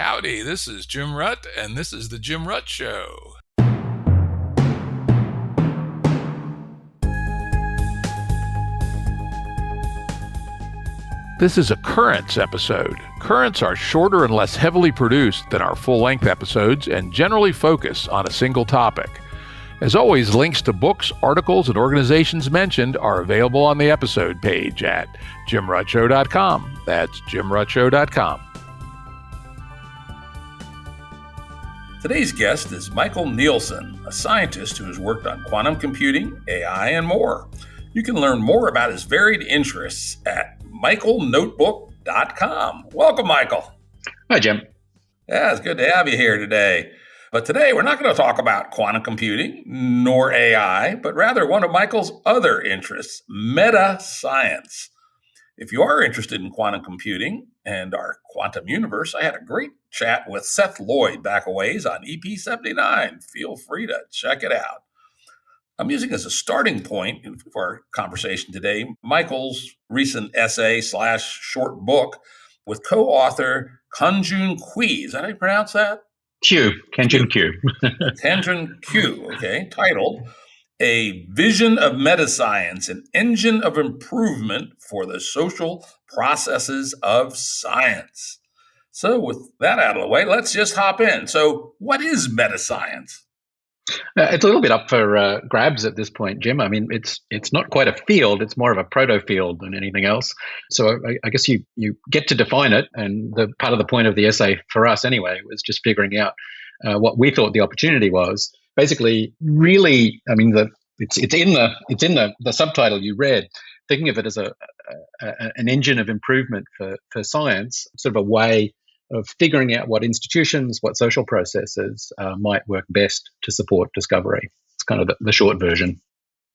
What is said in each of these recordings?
Howdy, this is Jim Rutt, and this is The Jim Rutt Show. This is a Currents episode. Currents are shorter and less heavily produced than our full-length episodes and generally focus on a single topic. As always, links to books, articles, and organizations mentioned are available on the episode page at jimruttshow.com. That's jimruttshow.com. Today's guest is Michael Nielsen, a scientist who has worked on quantum computing, AI, and more. You can learn more about his varied interests at michaelnotebook.com. Welcome, Michael. Hi, Jim. Yeah, it's good to have you here today. But today, we're not going to talk about quantum computing nor AI, but rather one of Michael's other interests, meta-science. If you are interested in quantum computing and our quantum universe, I had a great chat with Seth Lloyd back a ways on EP 79. Feel free to check it out. I'm using as a starting point for our conversation today Michael's recent essay/short book with co-author Kanjun Qiu. Is that how you pronounce that? Kanjun Qiu. Kanjun Qiu, okay, titled A Vision of Metascience, an Engine of Improvement for the Social Processes of Science. So with that out of the way, let's just hop in. So what is metascience? It's a little bit up for grabs at this point, Jim. I mean, it's not quite a field. It's more of a proto-field than anything else. So I guess you get to define it. And the part of the point of the essay for us anyway was just figuring out what we thought the opportunity was. Basically, really, I mean, it's in the subtitle you read, thinking of it as an engine of improvement for science, sort of a way of figuring out what institutions, what social processes might work best to support discovery. It's kind of the short version.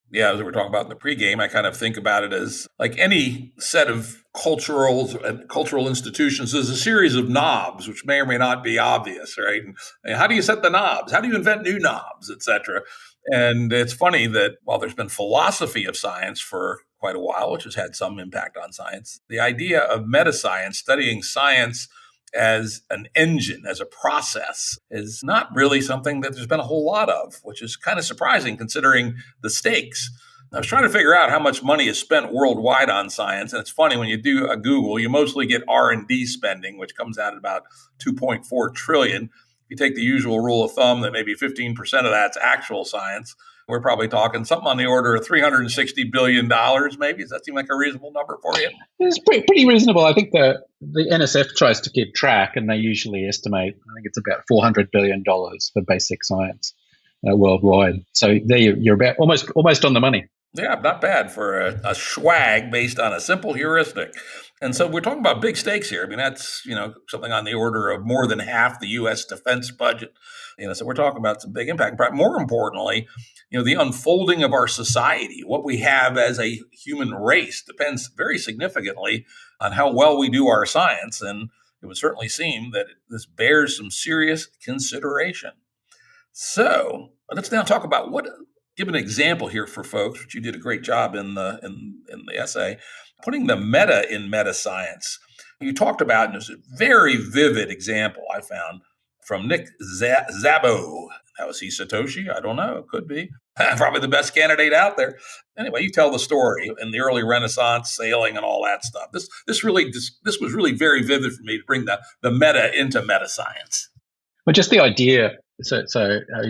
Yeah, as we were talking about in the pregame, I kind of think about it as like any set of cultural institutions. There's a series of knobs, which may or may not be obvious, right? And how do you set the knobs? How do you invent new knobs, et cetera? And it's funny that while there's been philosophy of science for quite a while, which has had some impact on science, the idea of metascience, studying science as an engine, as a process, is not really something that there's been a whole lot of, which is kind of surprising considering the stakes. I was trying to figure out how much money is spent worldwide on science, and it's funny, when you do a Google, you mostly get R&D spending, which comes out at about $2.4 trillion. If you take the usual rule of thumb that maybe 15% of that's actual science, we're probably talking something on the order of $360 billion, maybe. Does that seem like a reasonable number for you? It's pretty reasonable. I think the NSF tries to keep track, and they usually estimate, I think it's about $400 billion for basic science worldwide. So there you're about almost on the money. Yeah, not bad for a swag based on a simple heuristic. And so we're talking about big stakes here. I mean, that's, something on the order of more than half the U.S. defense budget. So we're talking about some big impact. But more importantly, the unfolding of our society, what we have as a human race, depends very significantly on how well we do our science. And it would certainly seem that this bears some serious consideration. So let's now talk about give an example here for folks, which you did a great job in the essay, putting the meta in metascience. You talked about, and there's a very vivid example I found from Nick Szabo. How is he, Satoshi? I don't know. It could be. Probably the best candidate out there. Anyway, you tell the story in the early Renaissance, sailing and all that stuff. This was really very vivid for me to bring the meta into metascience. Well, just the idea. So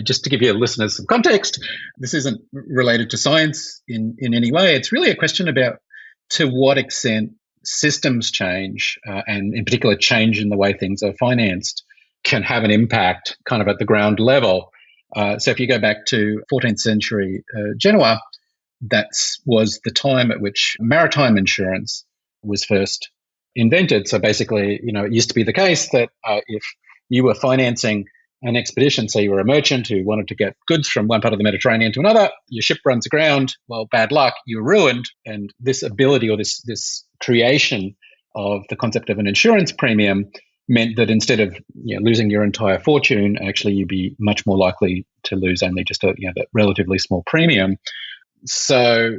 just to give your listeners some context, this isn't related to science in any way. It's really a question about to what extent systems change, and in particular change in the way things are financed, can have an impact kind of at the ground level. So if you go back to 14th century Genoa, that was the time at which maritime insurance was first invented. So basically, it used to be the case that if you were financing an expedition, say you were a merchant who wanted to get goods from one part of the Mediterranean to another, your ship runs aground, well, bad luck, you're ruined. And this ability, or this creation of the concept of an insurance premium, meant that instead of losing your entire fortune, actually you'd be much more likely to lose only just that relatively small premium. So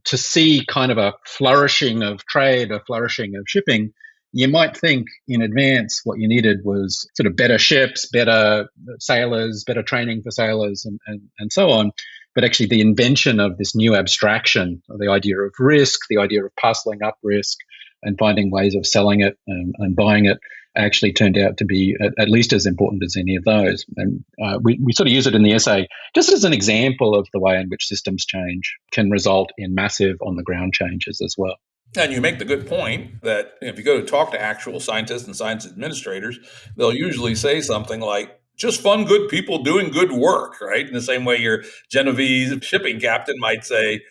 to see kind of a flourishing of trade, a flourishing of shipping, you might think in advance what you needed was sort of better ships, better sailors, better training for sailors, and so on. But actually, the invention of this new abstraction, the idea of risk, the idea of parceling up risk and finding ways of selling it and buying it, actually turned out to be at least as important as any of those. And we sort of use it in the essay just as an example of the way in which systems change can result in massive on-the-ground changes as well. And you make the good point that if you go to talk to actual scientists and science administrators, they'll usually say something like, just fund good people doing good work, right? In the same way your Genovese shipping captain might say,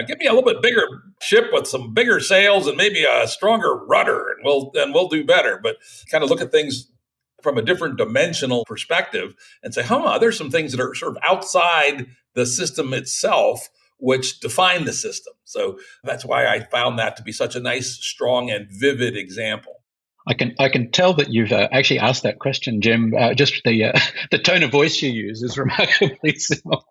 give me a little bit bigger ship with some bigger sails and maybe a stronger rudder, and we'll do better. But kind of look at things from a different dimensional perspective and say, there's some things that are sort of outside the system itself, which define the system. So that's why I found that to be such a nice, strong, and vivid example. I can tell that you've actually asked that question, Jim. Just the tone of voice you use is remarkably similar.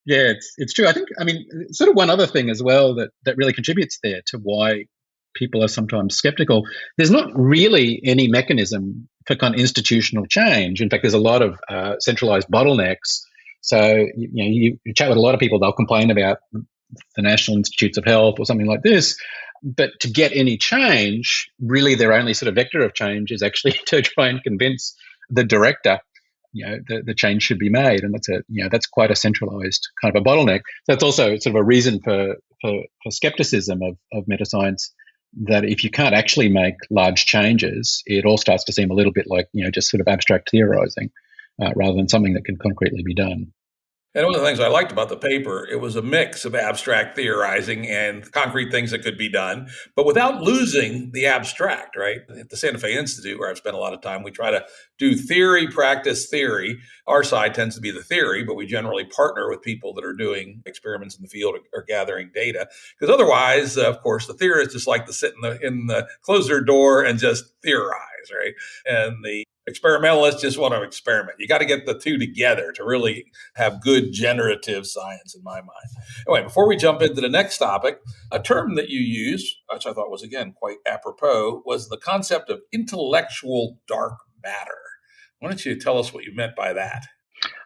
Yeah, it's true. I mean, sort of one other thing as well that really contributes there to why people are sometimes skeptical. There's not really any mechanism for kind of institutional change. In fact, there's a lot of centralized bottlenecks. So you chat with a lot of people, they'll complain about the National Institutes of Health or something like this. But to get any change, really their only sort of vector of change is actually to try and convince the director, the change should be made, and that's quite a centralized kind of a bottleneck. So that's also sort of a reason for skepticism of metascience, that if you can't actually make large changes, it all starts to seem a little bit like just sort of abstract theorizing rather than something that can concretely be done. And one of the things I liked about the paper, it was a mix of abstract theorizing and concrete things that could be done, but without losing the abstract, right? At the Santa Fe Institute, where I've spent a lot of time, we try to do theory, practice, theory. Our side tends to be the theory, but we generally partner with people that are doing experiments in the field or gathering data. Because otherwise, of course, the theorists just like to sit in the close their door and just theorize, right? And the experimentalists just want to experiment. You got to get the two together to really have good generative science, in my mind. Anyway, before we jump into the next topic, a term that you used, which I thought was, again, quite apropos, was the concept of intellectual dark matter. Why don't you tell us what you meant by that?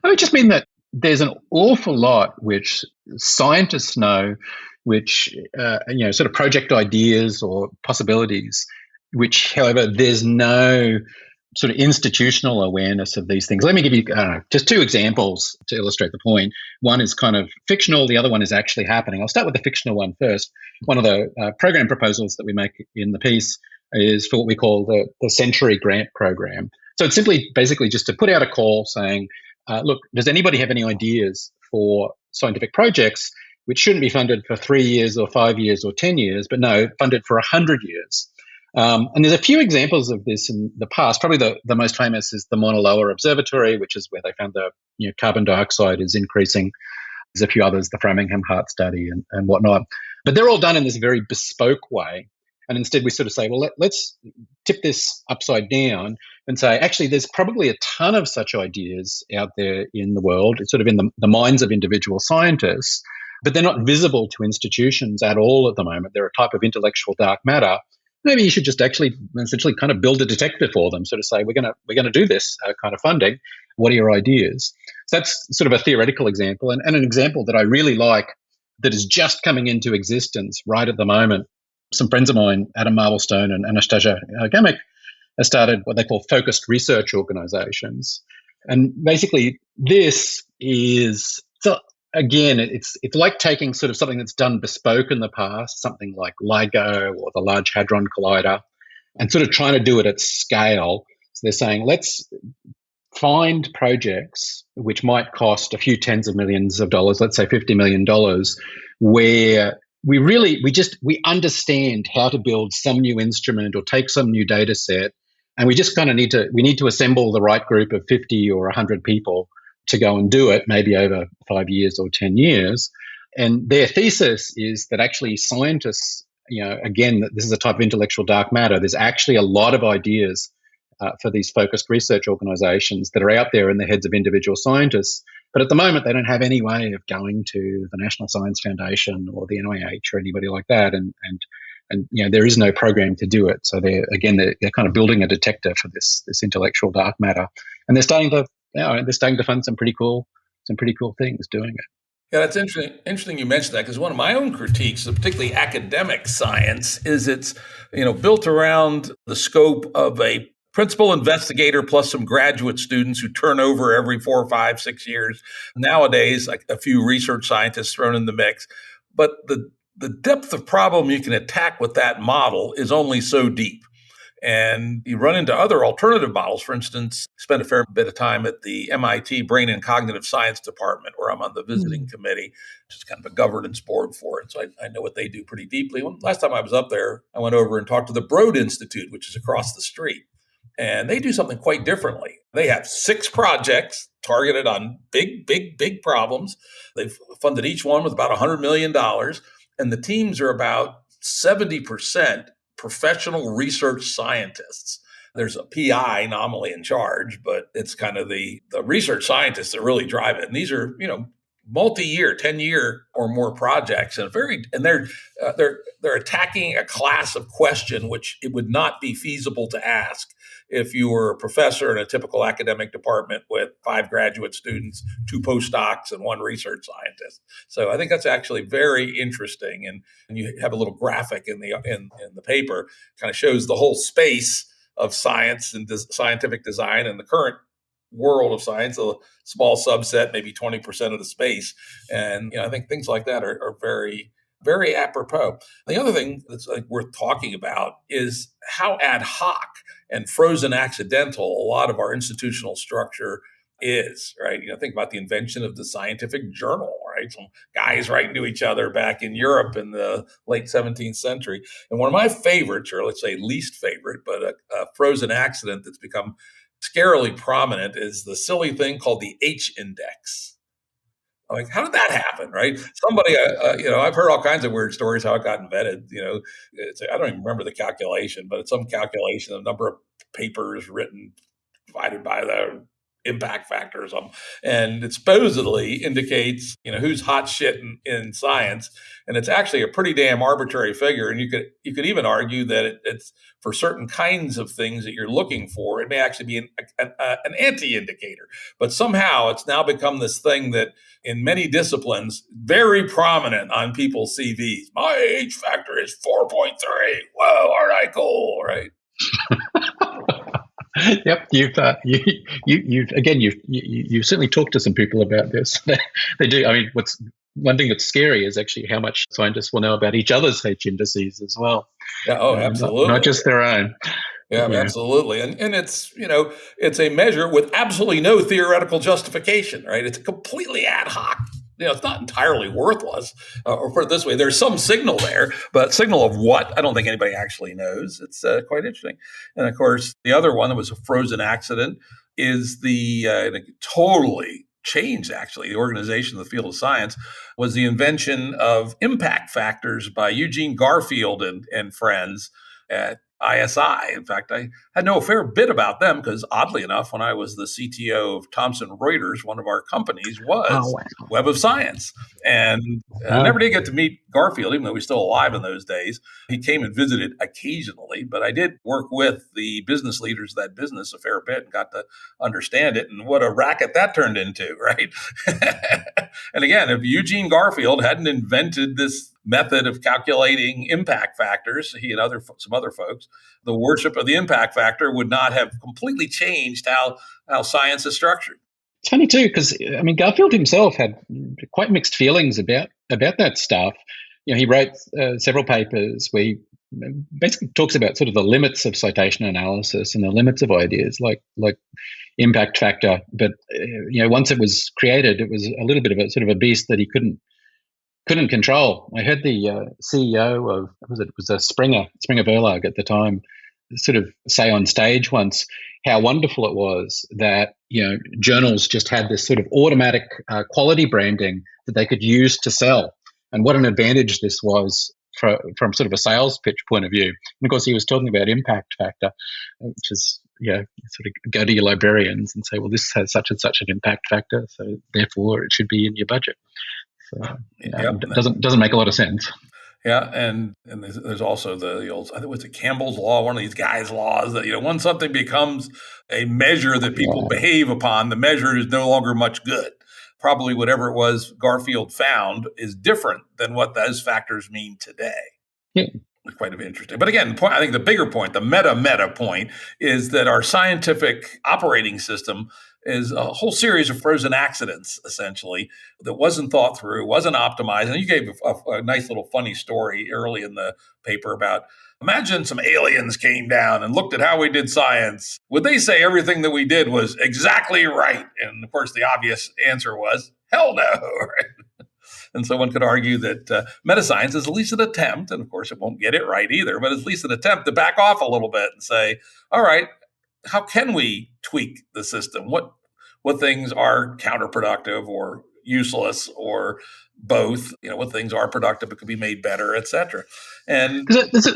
I just mean that there's an awful lot which scientists know, which, sort of project ideas or possibilities, which, however, there's no sort of institutional awareness of these things. Let me give you just two examples to illustrate the point. One is kind of fictional. The other one is actually happening. I'll start with the fictional one first. One of the program proposals that we make in the piece is for what we call the Century Grant Program. So it's basically just to put out a call saying, look, does anybody have any ideas for scientific projects which shouldn't be funded for 3 years or 5 years or 10 years, but no, funded for 100 years? And there's a few examples of this in the past. Probably the most famous is the Mauna Loa Observatory, which is where they found the carbon dioxide is increasing. There's a few others, the Framingham Heart Study and whatnot. But they're all done in this very bespoke way. And instead we sort of say, well, let's tip this upside down and say, actually, there's probably a ton of such ideas out there in the world. It's sort of in the minds of individual scientists, but they're not visible to institutions at all at the moment. They're a type of intellectual dark matter. Maybe you should just actually essentially kind of build a detector for them, sort of say, we're gonna do this kind of funding. What are your ideas? So that's sort of a theoretical example, and an example that I really like that is just coming into existence right at the moment. Some friends of mine, Adam Marblestone and Anastasia Gamek, have started what they call focused research organizations. And basically this is, so again, it's like taking sort of something that's done bespoke in the past, something like LIGO or the Large Hadron Collider, and sort of trying to do it at scale. So they're saying, let's find projects which might cost a few tens of millions of dollars, let's say $50 million, where we understand how to build some new instrument or take some new data set, and we just kind of need to assemble the right group of 50 or 100 people to go and do it, maybe over 5 years or 10 years. And their thesis is that actually scientists, again, this is a type of intellectual dark matter. There's actually a lot of ideas for these focused research organizations that are out there in the heads of individual scientists. But at the moment, they don't have any way of going to the National Science Foundation or the NIH or anybody like that and And there is no program to do it. So they're kind of building a detector for this intellectual dark matter, and they're starting to fund some pretty cool things doing it. Yeah, that's interesting. Interesting you mentioned that, because one of my own critiques of particularly academic science is it's built around the scope of a principal investigator plus some graduate students who turn over every 4, 5, 6 years. Nowadays, like a few research scientists thrown in the mix, but the depth of problem you can attack with that model is only so deep. And you run into other alternative models. For instance, spent a fair bit of time at the MIT Brain and Cognitive Science Department, where I'm on the visiting committee, which is kind of a governance board for it. So I know what they do pretty deeply. Last time I was up there, I went over and talked to the Broad Institute, which is across the street. And they do something quite differently. They have 6 projects targeted on big problems. They've funded each one with about $100 million. And the teams are about 70% professional research scientists. There's a PI nominally in charge, but it's kind of the research scientists that really drive it. And these are, multi-year, 10-year or more projects, and they're attacking a class of question which it would not be feasible to ask if you were a professor in a typical academic department with 5 graduate students, 2 postdocs, and 1 research scientist. So I think that's actually very interesting. And you have a little graphic in the paper, kind of shows the whole space of science and scientific design and the current world of science, a small subset, maybe 20% of the space. And I think things like that are very, very apropos. The other thing that's worth talking about is how ad hoc and frozen accidental a lot of our institutional structure is, right? Think about the invention of the scientific journal, right? Some guys writing to each other back in Europe in the late 17th century. And one of my favorites, or let's say least favorite, but a frozen accident that's become scarily prominent, is the silly thing called the H index. Like, how did that happen, right? Somebody, I've heard all kinds of weird stories how it got invented. I don't even remember the calculation, but it's some calculation of the number of papers written divided by the impact factor or something. And it supposedly indicates, who's hot shit in science. And it's actually a pretty damn arbitrary figure. And you could even argue that it's for certain kinds of things that you're looking for, it may actually be an anti-indicator. But somehow it's now become this thing that in many disciplines, very prominent on people's CVs. My H factor is 4.3. Whoa, aren't I cool, right? Yep, you've certainly talked to some people about this. They do. I mean, what's one thing that's scary is actually how much scientists will know about each other's H indices as well. Yeah, absolutely, not just their own. Yeah, absolutely, and it's it's a measure with absolutely no theoretical justification, right? It's completely ad hoc. It's not entirely worthless. Or put it this way, there's some signal there, but signal of what? I don't think anybody actually knows. It's quite interesting. And of course, the other one that was a frozen accident is the totally changed, actually, the organization of the field of science, was the invention of impact factors by Eugene Garfield and friends at ISI. In fact, I had know a fair bit about them because, oddly enough, when I was the CTO of Thomson Reuters, one of our companies was Web of Science. And I never did get to meet Garfield, even though he was still alive in those days. He came and visited occasionally, but I did work with the business leaders of that business a fair bit and got to understand it. And what a racket that turned into, right? And again, if Eugene Garfield hadn't invented this method of calculating impact factors, he and some other folks, the worship of the impact factor would not have completely changed how science is structured. It's funny too, because Garfield himself had quite mixed feelings about that stuff. He wrote several papers where he basically talks about sort of the limits of citation analysis and the limits of ideas like impact factor. But once it was created, it was a little bit of a sort of a beast that he couldn't control. I heard the CEO of it was Springer Verlag at the time sort of say on stage once how wonderful it was that journals just had this sort of automatic quality branding that they could use to sell, and what an advantage this was from sort of a sales pitch point of view. And of course, he was talking about impact factor, which is sort of go to your librarians and say, well, this has such and such an impact factor, so therefore it should be in your budget. So it doesn't make a lot of sense. Yeah, and there's also the old, I think it was the Campbell's Law, one of these guys' laws that, once something becomes a measure that people Yeah. behave upon, the measure is no longer much good. Probably whatever it was Garfield found is different than what those factors mean today. Yeah. Quite interesting. But again, I think the bigger point, the meta point, is that our scientific operating system is a whole series of frozen accidents, essentially, that wasn't thought through, wasn't optimized. And you gave a nice little funny story early in the paper about, imagine some aliens came down and looked at how we did science. Would they say everything that we did was exactly right? And of course, the obvious answer was, hell no. And so one could argue that metascience is at least an attempt, and of course it won't get it right either, but at least an attempt to back off a little bit and say, all right, how can we tweak the system? What things are counterproductive or useless or both? What things are productive but could be made better, et cetera. And there's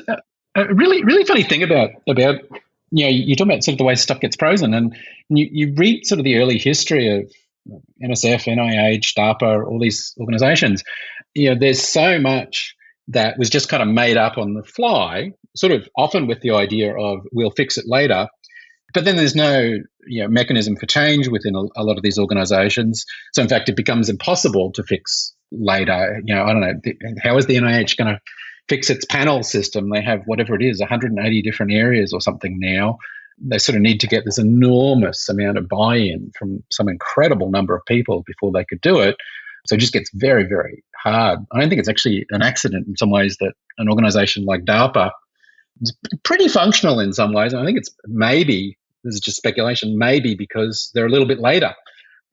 a really, really funny thing about you talk about sort of the way stuff gets frozen, and you read sort of the early history of NSF, NIH, DARPA, all these organizations. There's so much that was just kind of made up on the fly, sort of often with the idea of we'll fix it later. But then there's no mechanism for change within a lot of these organizations. So in fact, it becomes impossible to fix later. I don't know, how is the NIH going to fix its panel system? They have whatever it is, 180 different areas or something now. They sort of need to get this enormous amount of buy-in from some incredible number of people before they could do it. So it just gets very, very hard. I don't think it's actually an accident in some ways that an organization like DARPA is pretty functional in some ways. And I think it's maybe, this is just speculation, maybe because they're a little bit later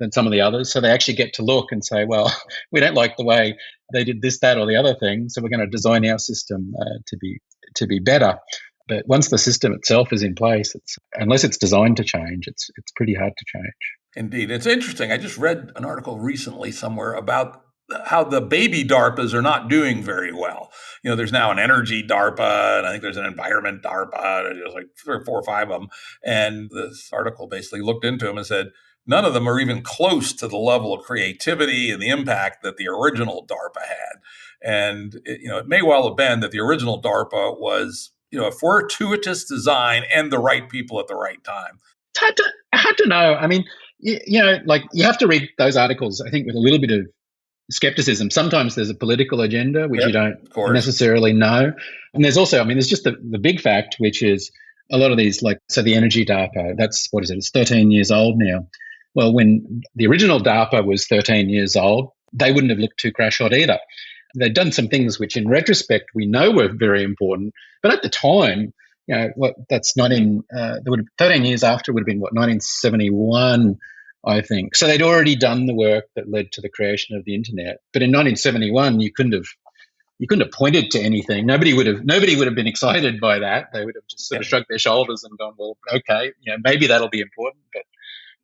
than some of the others. So they actually get to look and say, well, we don't like the way they did this, that, or the other thing. So we're going to design our system to be better. But once the system itself is in place, unless it's designed to change, it's pretty hard to change. Indeed. It's interesting. I just read an article recently somewhere about how the baby DARPAs are not doing very well. There's now an energy DARPA, and I think there's an environment DARPA. There's like 3 or 4 or 5 of them. And this article basically looked into them and said, none of them are even close to the level of creativity and the impact that the original DARPA had. And it may well have been that the original DARPA was a fortuitous design and the right people at the right time. It's hard to know. I mean, like you have to read those articles, I think, with a little bit of skepticism. Sometimes there's a political agenda, which you don't necessarily know. And there's also, there's just the big fact, which is a lot of these, so the energy DARPA, that's, what is it? It's 13 years old now. Well, when the original DARPA was 13 years old, they wouldn't have looked too crash-hot either. They'd done some things which, in retrospect, we know were very important. But at the time, that's not in. 13 years after would have been 1971, I think. So they'd already done the work that led to the creation of the internet. But in 1971, you couldn't have pointed to anything. Nobody would have been excited by that. They would have just sort of shrugged their shoulders and gone, well, okay, maybe that'll be important, but.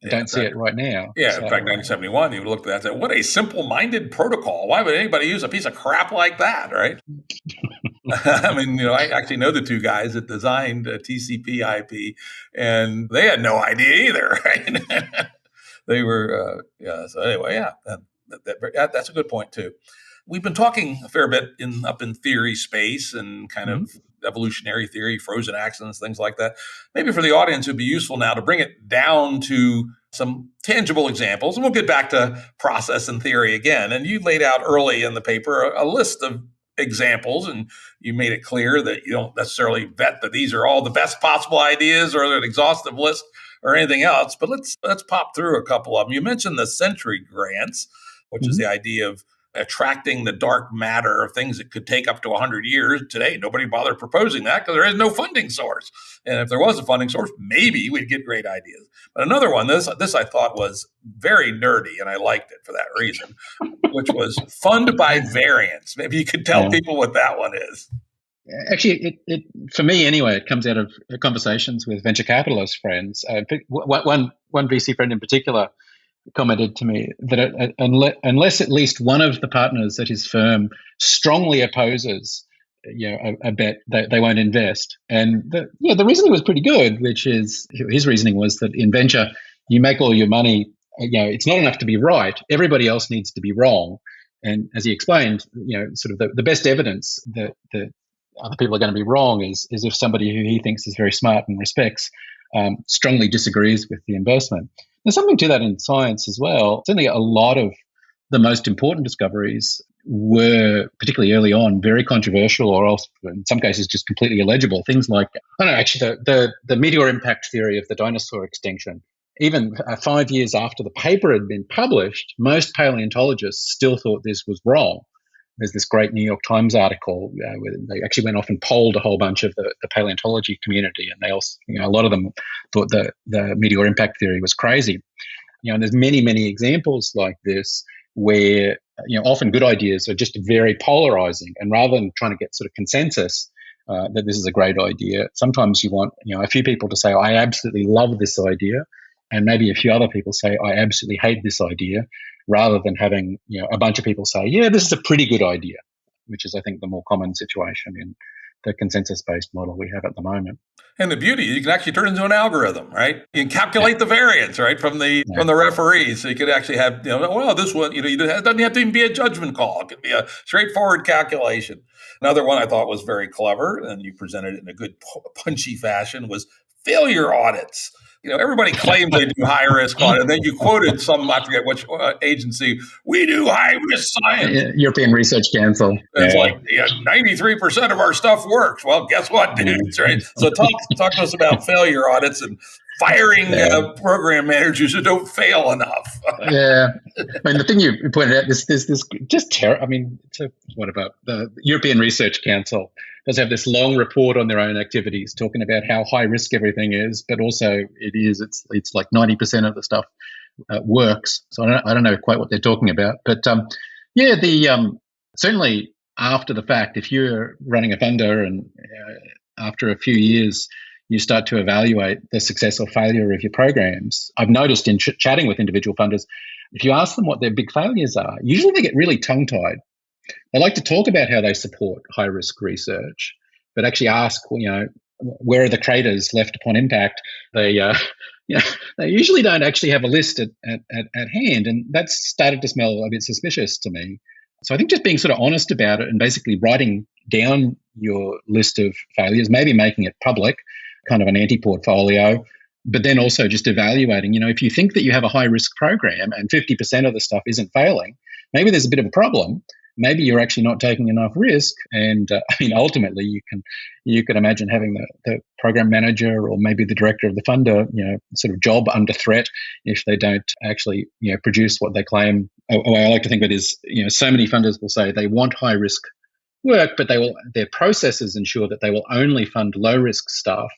Don't see it right now. Yeah, so, in fact, 1971, you would look at that and say, what a simple-minded protocol. Why would anybody use a piece of crap like that, right? I actually know the 2 guys that designed TCP IP, and they had no idea either, right? They were, so anyway, that's a good point, too. We've been talking a fair bit up in theory space and kind of evolutionary theory, frozen accidents, things like that. Maybe for the audience, it would be useful now to bring it down to some tangible examples, and we'll get back to process and theory again. And you laid out early in the paper a list of examples, and you made it clear that you don't necessarily vet that these are all the best possible ideas or an exhaustive list or anything else. But let's pop through a couple of them. You mentioned the Century grants, which is the idea of attracting the dark matter of things that could take up to 100 years. Today, nobody bothered proposing that because there is no funding source. And if there was a funding source, maybe we'd get great ideas. But another one, this I thought was very nerdy, and I liked it for that reason, which was fund-by-variance. Maybe you could tell people what that one is. Actually, it for me anyway, it comes out of conversations with venture capitalist friends. One VC friend in particular commented to me that unless at least one of the partners at his firm strongly opposes a bet, they won't invest. And the reasoning was pretty good, which is his reasoning was that in venture, you make all your money, it's not enough to be right. Everybody else needs to be wrong. And as he explained, sort of the best evidence that other people are going to be wrong is if somebody who he thinks is very smart and respects strongly disagrees with the investment. There's something to that in science as well. Certainly a lot of the most important discoveries were, particularly early on, very controversial, or else in some cases just completely illegible. Things like, I don't know, actually the meteor impact theory of the dinosaur extinction. Even 5 years after the paper had been published, most paleontologists still thought this was wrong. There's this great New York Times article where they actually went off and polled a whole bunch of the paleontology community, and they also, a lot of them thought the meteor impact theory was crazy. And there's many, many examples like this where often good ideas are just very polarizing, and rather than trying to get sort of consensus that this is a great idea, sometimes you want a few people to say, I absolutely love this idea, and maybe a few other people say, I absolutely hate this idea, rather than having a bunch of people say, yeah, this is a pretty good idea, which is, I think, the more common situation in the consensus-based model we have at the moment. And the beauty, you can actually turn it into an algorithm, right? You can calculate the variance, right, from the referees. So you could actually have, well, this one, it doesn't have to even be a judgment call. It could be a straightforward calculation. Another one I thought was very clever, and you presented it in a good punchy fashion, was failure audits. Everybody claims they do high risk audit, and then you quoted some, I forget which agency, we do high risk science. European Research Council. It's like 93% of our stuff works. Well, guess what, dudes, right? So talk to us about failure audits and firing program managers who don't fail enough. The thing you pointed out, this just terror. What about the European Research Council? Does have this long report on their own activities, talking about how high risk everything is, but also it's like 90% of the stuff works. So I don't know quite what they're talking about, but certainly after the fact, if you're running a funder and after a few years you start to evaluate the success or failure of your programs, I've noticed in chatting with individual funders, if you ask them what their big failures are, usually they get really tongue-tied. They like to talk about how they support high-risk research, but actually ask, where are the craters left upon impact? They usually don't actually have a list at hand, and that's started to smell a bit suspicious to me. So I think just being sort of honest about it and basically writing down your list of failures, maybe making it public, kind of an anti-portfolio, but then also just evaluating, if you think that you have a high-risk program and 50% of the stuff isn't failing, maybe there's a bit of a problem. Maybe you're actually not taking enough risk, and ultimately you can imagine having the program manager or maybe the director of the funder, sort of job under threat if they don't actually produce what they claim. A way I like to think of it is, so many funders will say they want high risk work, but their processes ensure that they will only fund low risk stuff,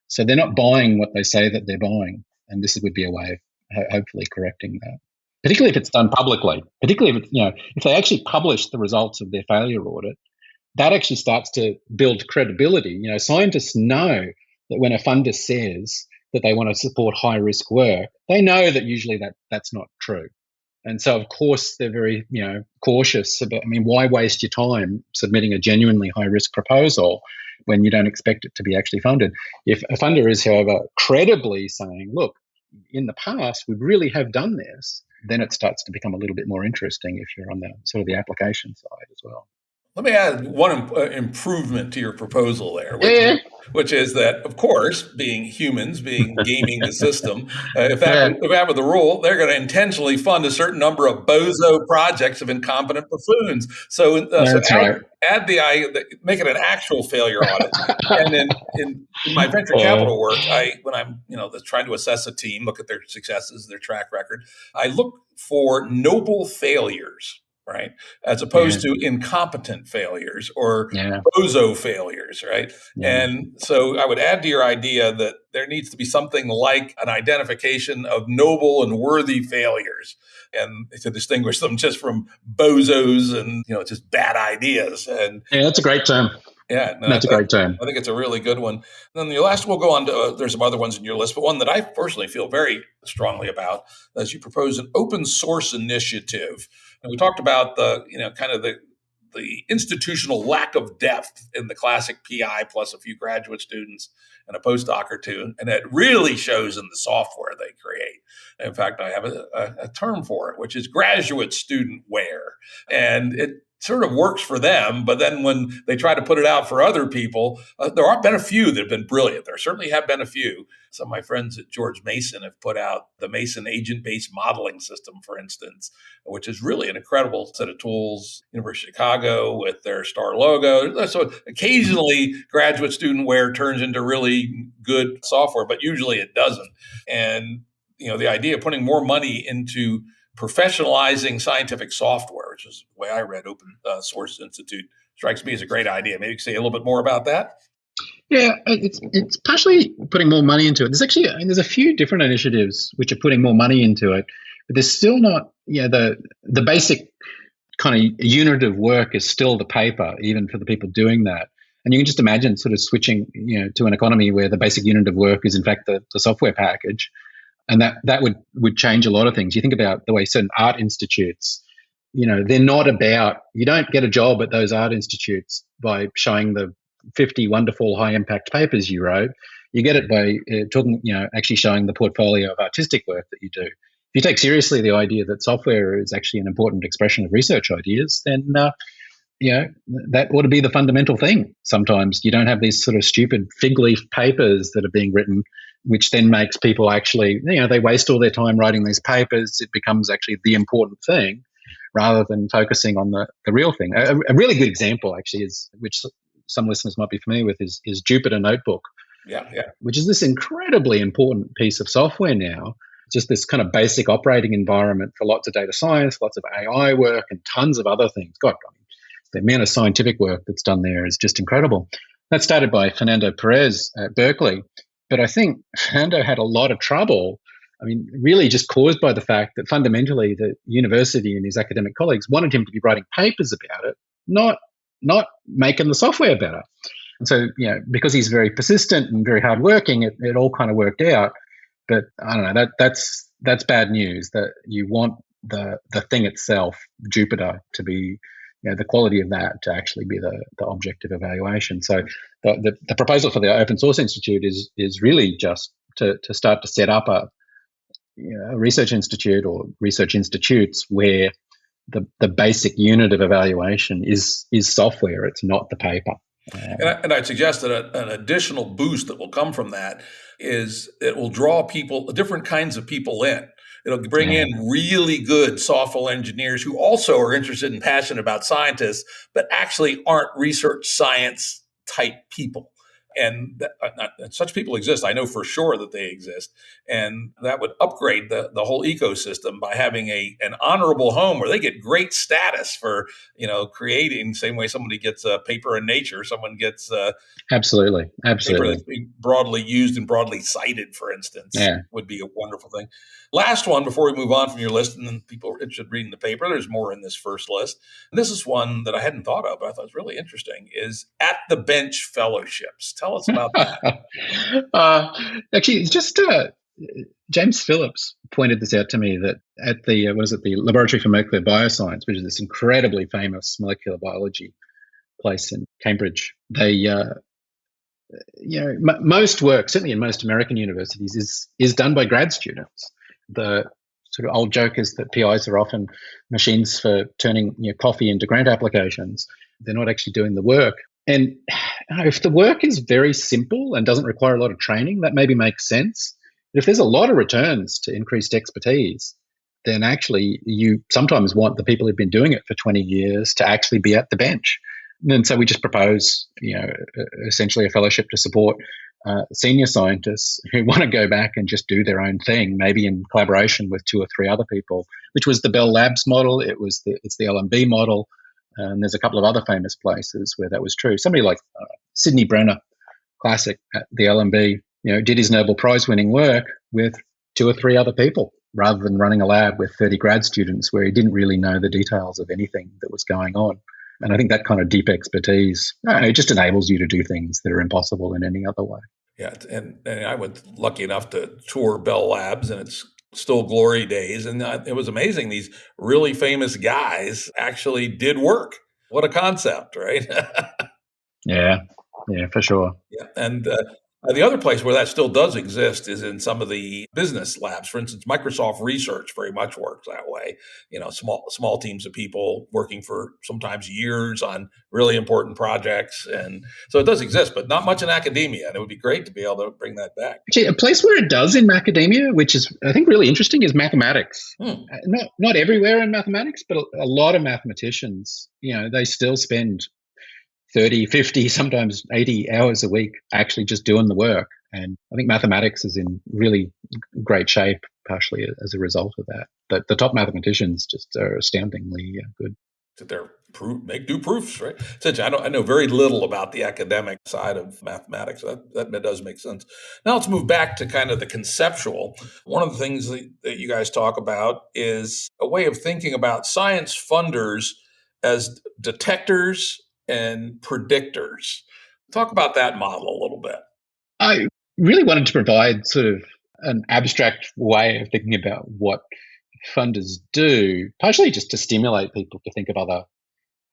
so they're not buying what they say that they're buying, and this would be a way of hopefully correcting that. Particularly if it's done publicly, particularly if they actually publish the results of their failure audit, that actually starts to build credibility. Scientists know that when a funder says that they want to support high risk work, they know that usually that's not true. And so, of course, they're very cautious about, why waste your time submitting a genuinely high risk proposal when you don't expect it to be actually funded? If a funder is, however, credibly saying, look, in the past, we really have done this, then it starts to become a little bit more interesting if you're on the sort of the application side as well. Let me add one improvement to your proposal there, which is that, of course, being humans, gaming the system, if that were the rule, they're going to intentionally fund a certain number of bozo projects of incompetent buffoons. So add make it an actual failure audit. And then in my venture capital work, when I'm trying to assess a team, look at their successes, their track record, I look for noble failures. Right, as opposed to incompetent failures or bozo failures, right? And so I would add to your idea that there needs to be something like an identification of noble and worthy failures, and to distinguish them just from bozos and just bad ideas. And that's a great term. That's a great term. I think it's a really good one. And then the last, we'll go on to, there's some other ones in your list, but one that I personally feel very strongly about is you propose an open source initiative. And we talked about the the institutional lack of depth in the classic PI plus a few graduate students and a postdoc or two. And it really shows in the software they create. In fact, I have a term for it, which is graduate student wear. And it sort of works for them. But then when they try to put it out for other people, there have been a few that have been brilliant. There certainly have been a few. Some of my friends at George Mason have put out the Mason agent-based modeling system, for instance, which is really an incredible set of tools. University of Chicago with their star logo. So occasionally graduate student wear turns into really good software, but usually it doesn't. And the idea of putting more money into professionalizing scientific software, which is the way I read Open Source Institute, strikes me as a great idea. Maybe you can say a little bit more about that. Yeah, it's partially putting more money into it. There's a few different initiatives which are putting more money into it, but there's still not, the basic kind of unit of work is still the paper, even for the people doing that. And you can just imagine sort of switching, to an economy where the basic unit of work is in fact the software package. And that would change a lot of things. You think about the way certain art institutes, they're not about, you don't get a job at those art institutes by showing the 50 wonderful high impact papers you wrote. You get it by actually showing the portfolio of artistic work that you do. If you take seriously the idea that software is actually an important expression of research ideas, then that ought to be the fundamental thing. Sometimes you don't have these sort of stupid fig leaf papers that are being written, which then makes people actually, they waste all their time writing these papers. It becomes actually the important thing rather than focusing on the real thing. A really good example actually is, which some listeners might be familiar with, is Jupyter Notebook. Yeah. Which is this incredibly important piece of software now. Just this kind of basic operating environment for lots of data science, lots of AI work, and tons of other things. God, the amount of scientific work that's done there is just incredible. That started by Fernando Perez at Berkeley. But I think Fernando had a lot of trouble, really just caused by the fact that fundamentally the university and his academic colleagues wanted him to be writing papers about it, not making the software better. And so, because he's very persistent and very hardworking, it all kind of worked out. But I don't know, that's bad news, that you want the thing itself, Jupyter, to be, the quality of that to actually be the object of evaluation. So the proposal for the Open Source Institute is really just to start to set up a research institute or research institutes where the basic unit of evaluation is software. It's not the paper. And I'd suggest that an additional boost that will come from that is it will draw people, different kinds of people in. It'll bring in really good software engineers who also are interested and passionate about scientists, but actually aren't research science type people. And such people exist. I know for sure that they exist. And that would upgrade the whole ecosystem by having an honorable home where they get great status for, creating, same way somebody gets a paper in Nature, someone gets Absolutely. paper that's being broadly used and broadly cited, for instance, would be a wonderful thing. Last one before we move on from your list, and then people are interested in reading the paper. There's more in this first list. And this is one that I hadn't thought of, but I thought was really interesting, is At the Bench Fellowships. Tell us about that. Actually, it's just James Phillips pointed this out to me, that at the the Laboratory for Molecular Bioscience, which is this incredibly famous molecular biology place in Cambridge, they most work, certainly in most American universities, is done by grad students. The sort of old joke is that PIs are often machines for turning coffee into grant applications. They're not actually doing the work. And if the work is very simple and doesn't require a lot of training, that maybe makes sense. But if there's a lot of returns to increased expertise, then actually you sometimes want the people who've been doing it for 20 years to actually be at the bench. And so we just propose, essentially a fellowship to support senior scientists who want to go back and just do their own thing, maybe in collaboration with 2 or 3 other people, which was the Bell Labs model. It's the LMB model. And there's a couple of other famous places where that was true. Somebody like Sidney Brenner, classic at the LMB, did his Nobel Prize winning work with 2 or 3 other people, rather than running a lab with 30 grad students where he didn't really know the details of anything that was going on. And I think that kind of deep expertise, it just enables you to do things that are impossible in any other way. Yeah, and I was lucky enough to tour Bell Labs, and it's still glory days. And it was amazing. These really famous guys actually did work. What a concept, right? Yeah, yeah, for sure. Yeah. And the other place where that still does exist is in some of the business labs. For instance, Microsoft Research very much works that way. Small teams of people working for sometimes years on really important projects, and so it does exist, but not much in academia. And it would be great to be able to bring that back. Actually, a place where it does in academia, which is I think really interesting, is mathematics. Not everywhere in mathematics, but a lot of mathematicians, they still spend 30, 50, sometimes 80 hours a week actually just doing the work. And I think mathematics is in really great shape, partially as a result of that. But the top mathematicians just are astoundingly good. Sit there, make new proofs, right? I know very little about the academic side of mathematics. That does make sense. Now let's move back to kind of the conceptual. One of the things that you guys talk about is a way of thinking about science funders as detectors and predictors. Talk about that model a little bit. I really wanted to provide sort of an abstract way of thinking about what funders do, partially just to stimulate people to think of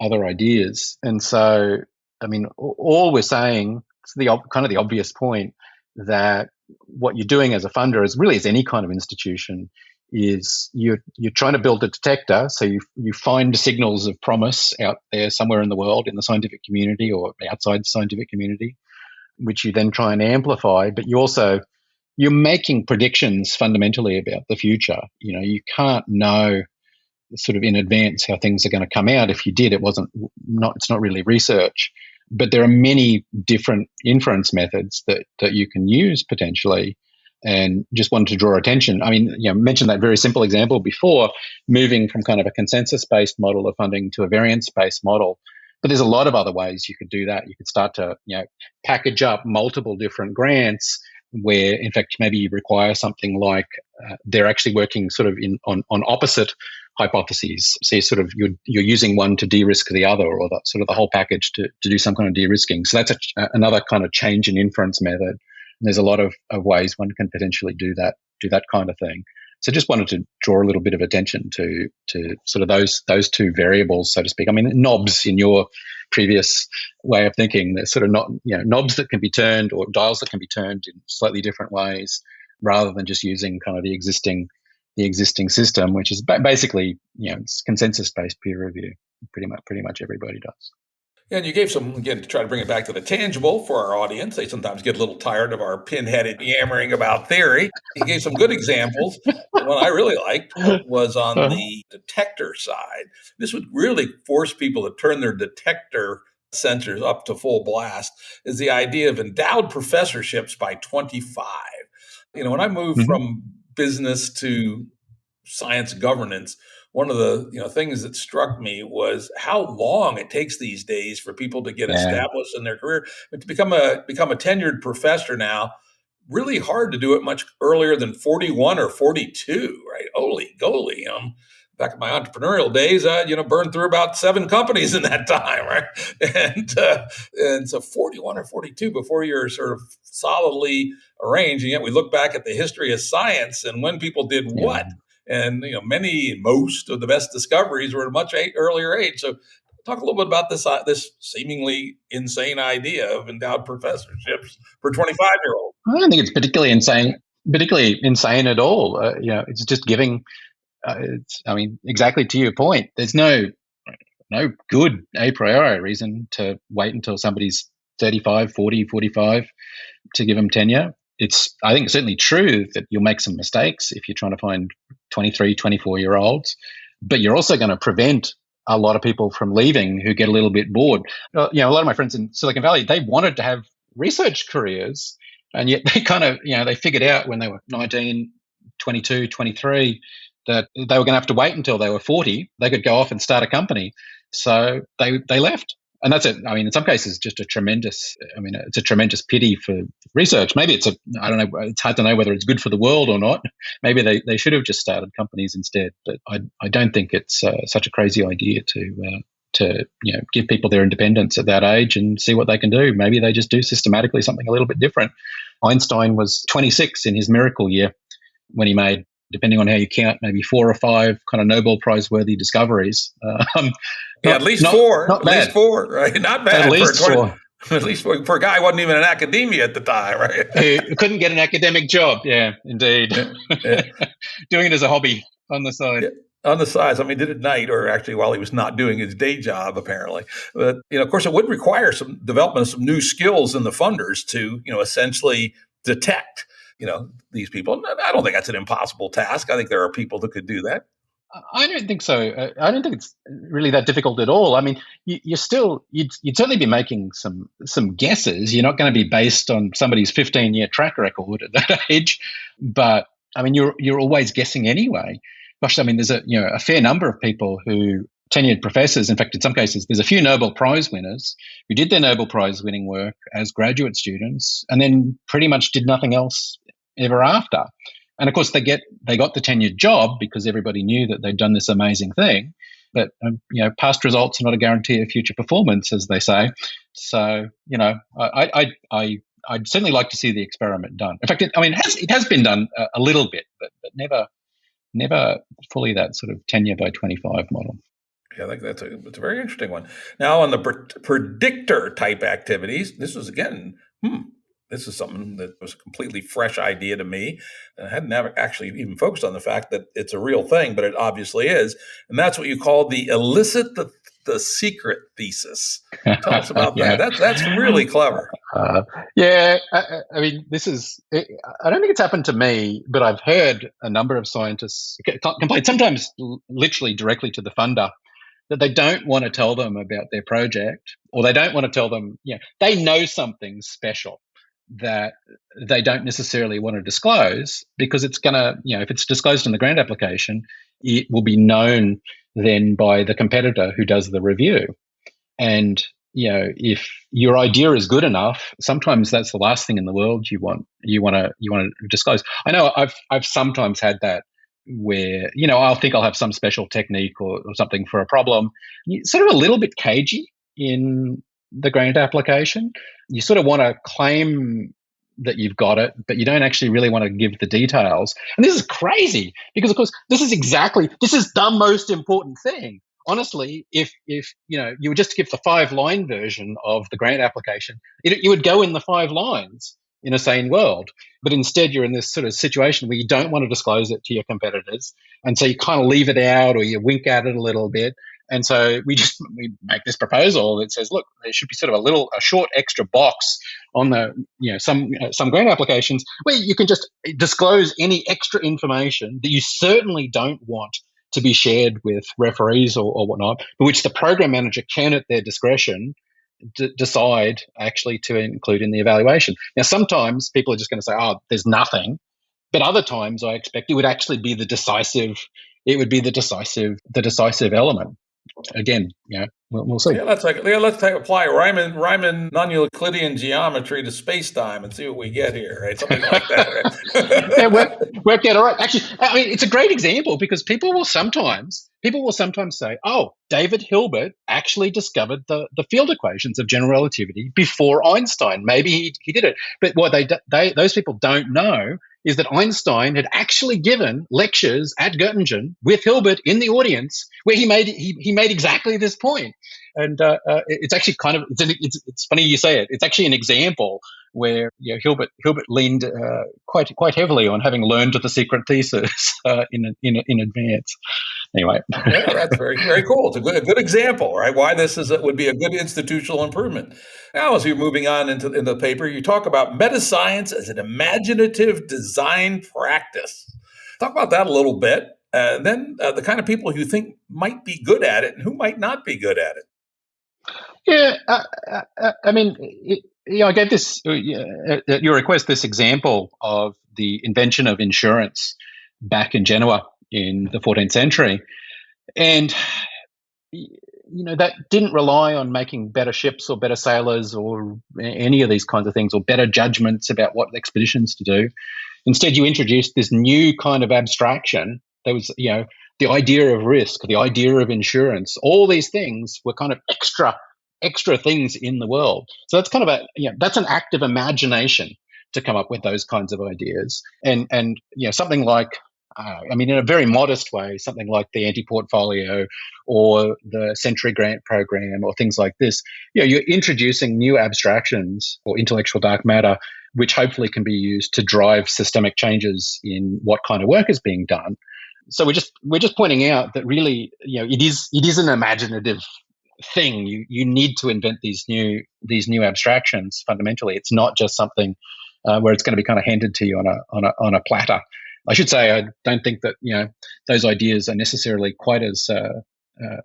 other ideas. And so, I mean, all we're saying, it's kind of the obvious point, that what you're doing as a funder, as really as any kind of institution, is you're trying to build a detector. So you find signals of promise out there somewhere in the world, in the scientific community or outside the scientific community, which you then try and amplify. But you're making predictions fundamentally about the future. You can't know sort of in advance how things are going to come out. If you did, it's not really research. But there are many different inference methods that you can use potentially, and just wanted to draw attention. I mean, mentioned that very simple example before, moving from kind of a consensus-based model of funding to a variance-based model. But there's a lot of other ways you could do that. You could start to package up multiple different grants where, in fact, maybe you require something like they're actually working sort of on opposite hypotheses. So you're using one to de-risk the other, or that sort of the whole package to do some kind of de-risking. So that's another kind of change in inference method. And there's a lot of ways one can potentially do that kind of thing. So just wanted to draw a little bit of attention to sort of those two variables, so to speak. I mean, knobs in your previous way of thinking, they're sort of not knobs that can be turned, or dials that can be turned in slightly different ways, rather than just using kind of the existing system, which is basically it's consensus-based peer review. Pretty much everybody does. And you gave some, again, to try to bring it back to the tangible for our audience. They sometimes get a little tired of our pin-headed yammering about theory. You gave some good examples. The one I really liked was on the detector side. This would really force people to turn their detector sensors up to full blast, is the idea of endowed professorships by 25. When I moved from business to science governance, one of the things that struck me was how long it takes these days for people to get established in their career. But to become a tenured professor now, really hard to do it much earlier than 41 or 42, right? Holy goly. Back in my entrepreneurial days, burned through about 7 companies in that time, right? And so 41 or 42 before you're sort of solidly arranged. And yet we look back at the history of science and when people did what. And most of the best discoveries were at a much earlier age. So, talk a little bit about this seemingly insane idea of endowed professorships for 25-year-olds. I don't think it's particularly insane at all. It's just giving. Exactly to your point. There's no good a priori reason to wait until somebody's 35, 40, 45 to give them tenure. I think it's certainly true that you'll make some mistakes if you're trying to find 23, 24-year-olds, but you're also going to prevent a lot of people from leaving who get a little bit bored. A lot of my friends in Silicon Valley, they wanted to have research careers, and yet they kind of, they figured out when they were 19, 22, 23, that they were going to have to wait until they were 40. They could go off and start a company. So they left. And that's it. I mean, in some cases, it's a tremendous pity for research. Maybe I don't know, it's hard to know whether it's good for the world or not. Maybe they should have just started companies instead. But I don't think it's such a crazy idea to give people their independence at that age and see what they can do. Maybe they just do systematically something a little bit different. Einstein was 26 in his miracle year when he made depending on how you count, maybe 4 or 5 kind of Nobel Prize worthy discoveries. Yeah, at least four. Not At least bad. four, right? Not bad At for a least 20. 4. At least for a guy who wasn't even in academia at the time, right? Who couldn't get an academic job. Yeah, indeed. Yeah, yeah, Doing it as a hobby on the side. yeah. On the side, I mean, did it at night, or actually while he was not doing his day job, apparently. But of course, it would require some development of some new skills in the funders to, essentially detect, these people. I don't think that's an impossible task. I think there are people that could do that. I don't think so. I don't think it's really that difficult at all. I mean, you'd certainly be making some guesses. You're not going to be based on somebody's 15-year track record at that age, but I mean, you're always guessing anyway. Gosh, I mean, there's a fair number of people who tenured professors. In fact, in some cases, there's a few Nobel Prize winners who did their Nobel Prize winning work as graduate students and then pretty much did nothing else ever after. And of course, they got the tenured job because everybody knew that they'd done this amazing thing. But past results are not a guarantee of future performance, as they say. So I'd certainly like to see the experiment done. In fact, it has been done a little bit, but never fully that sort of tenure by 25 model. Yeah, I think it's a very interesting one. Now, on the predictor type activities, this was again. This is something that was a completely fresh idea to me. I hadn't never actually even focused on the fact that it's a real thing, but it obviously is. And that's what you call the illicit the secret thesis. Tell us about Yeah. that. That's really clever. I mean, this is, I don't think it's happened to me, but I've heard a number of scientists complain, sometimes literally directly to the funder, that they don't want to tell them about their project, or they don't want to tell them, they know something special that they don't necessarily want to disclose, because it's going to, if it's disclosed in the grant application, it will be known then by the competitor who does the review. And, if your idea is good enough, sometimes that's the last thing in the world you want to disclose. I know I've sometimes had that where, I'll think I'll have some special technique or something for a problem. You're sort of a little bit cagey in the grant application. You sort of want to claim that you've got it, but you don't actually really want to give the details. And this is crazy because, of course, this is the most important thing. Honestly, if you were just to give the 5-line version of the grant application, you would go in the 5 lines in a sane world. But instead, you're in this sort of situation where you don't want to disclose it to your competitors, and so you kind of leave it out or you wink at it a little bit. And so we make this proposal that says, look, there should be sort of a short extra box on the some grant applications where you can just disclose any extra information that you certainly don't want to be shared with referees or whatnot, but which the program manager can, at their discretion, decide actually to include in the evaluation. Now, sometimes people are just going to say, "Oh, there's nothing," but other times I expect it would actually be the decisive. It would be the decisive element. Again, we'll see. Yeah, let's apply Riemann non-Euclidean geometry to space-time and see what we get here, right? Something like that. Right? Yeah, worked out all right. Actually, I mean, it's a great example because people will sometimes say, "Oh, David Hilbert actually discovered the field equations of general relativity before Einstein. Maybe he did it." But what those people don't know is that Einstein had actually given lectures at Göttingen with Hilbert in the audience, where he made exactly this point. And it's actually it's funny you say it. It's actually an example where Hilbert leaned quite heavily on having learned the secret thesis in advance. Anyway, yeah, that's very, very cool. It's a good example, right? Why this would be a good institutional improvement. Now, as you're moving on into the paper, you talk about metascience as an imaginative design practice. Talk about that a little bit, and then the kind of people you think might be good at it and who might not be good at it. Yeah, I mean, I gave this at your request this example of the invention of insurance back in Genoa in the 14th century, and that didn't rely on making better ships or better sailors or any of these kinds of things, or better judgments about what expeditions to do. Instead, you introduced this new kind of abstraction. There was, the idea of risk, the idea of insurance. All these things were kind of extra things in the world. So that's kind of that's an act of imagination to come up with those kinds of ideas. And something like I mean, in a very modest way, something like the anti-portfolio or the Century Grant Program or things like this, you're introducing new abstractions or intellectual dark matter, which hopefully can be used to drive systemic changes in what kind of work is being done. So we're just pointing out that really, it is an imaginative thing. You need to invent these new abstractions. Fundamentally, it's not just something where it's going to be kind of handed to you on a platter. I should say I don't think that those ideas are necessarily quite as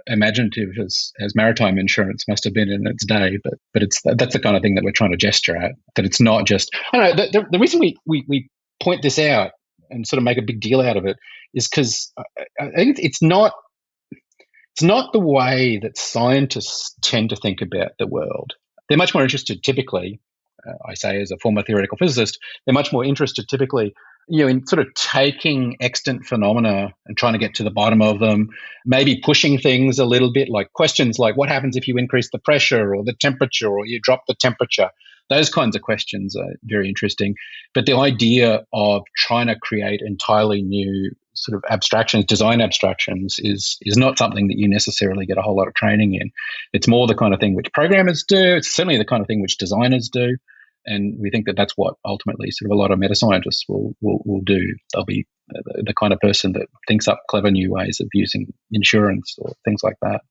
imaginative as maritime insurance must have been in its day, but that's the kind of thing that we're trying to gesture at. That it's not just. I don't know. The reason we point this out and sort of make a big deal out of it is because I think it's not the way that scientists tend to think about the world. They're much more interested typically, I say as a former theoretical physicist, they're much more interested typically in sort of taking extant phenomena and trying to get to the bottom of them, maybe pushing things a little bit, like questions like what happens if you increase the pressure or the temperature or you drop the temperature. Those kinds of questions are very interesting. But the idea of trying to create entirely new sort of abstractions, design abstractions, is not something that you necessarily get a whole lot of training in. It's more the kind of thing which programmers do. It's certainly the kind of thing which designers do. And we think that that's what ultimately sort of a lot of meta scientists will do. They'll be the kind of person that thinks up clever new ways of using insurance or things like that.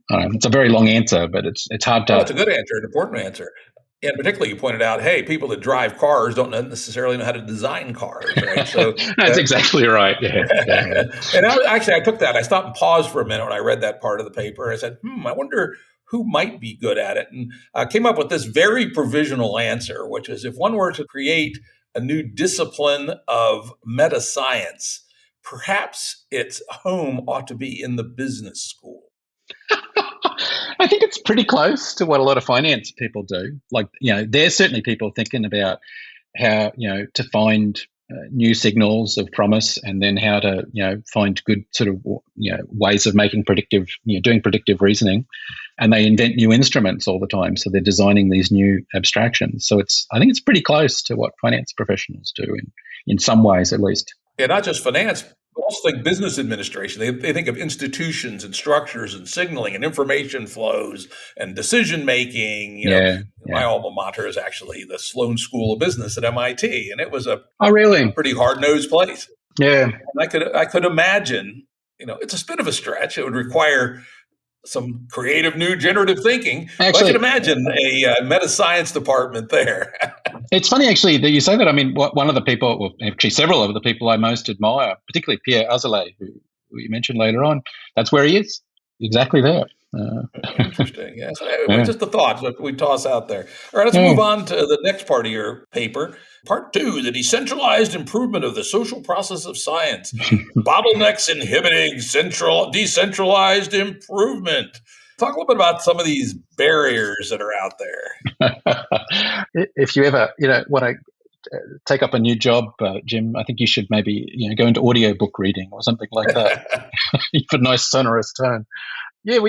It's a very long answer, but it's hard to. Well, it's a good answer, an important answer. And particularly, you pointed out, hey, people that drive cars don't necessarily know how to design cars, right? So that's exactly right. Yeah. And I took that. I stopped and paused for a minute when I read that part of the paper. I said, I wonder who might be good at it. And I came up with this very provisional answer, which is if one were to create a new discipline of meta science, perhaps its home ought to be in the business school. I think it's pretty close to what a lot of finance people do. Like, there's certainly people thinking about how, to find new signals of promise and then how to, find good sort of, ways of making doing predictive reasoning. And they invent new instruments all the time. So they're designing these new abstractions. So I think it's pretty close to what finance professionals do in some ways, at least. Yeah, not just finance. Also think business administration. They think of institutions and structures and signaling and information flows and decision making. My alma mater is actually the Sloan School of Business at MIT, and it was a pretty hard-nosed place. Yeah, and I could imagine. It's a bit of a stretch. It would require some creative, new, generative thinking. Actually, I can imagine a meta science department there. It's funny, actually, that you say that. I mean, one of the people, well, actually several of the people I most admire, particularly Pierre Azoulay, who you mentioned later on, that's where he is, exactly there. Interesting. Yes. Just the thoughts that we toss out there. All right, let's move on to the next part of your paper. Part 2, the decentralized improvement of the social process of science. Bottlenecks inhibiting decentralized improvement. Talk a little bit about some of these barriers that are out there. If you ever, want to take up a new job, Jim, I think you should maybe, go into audiobook reading or something like that. You have a nice sonorous tone. Yeah,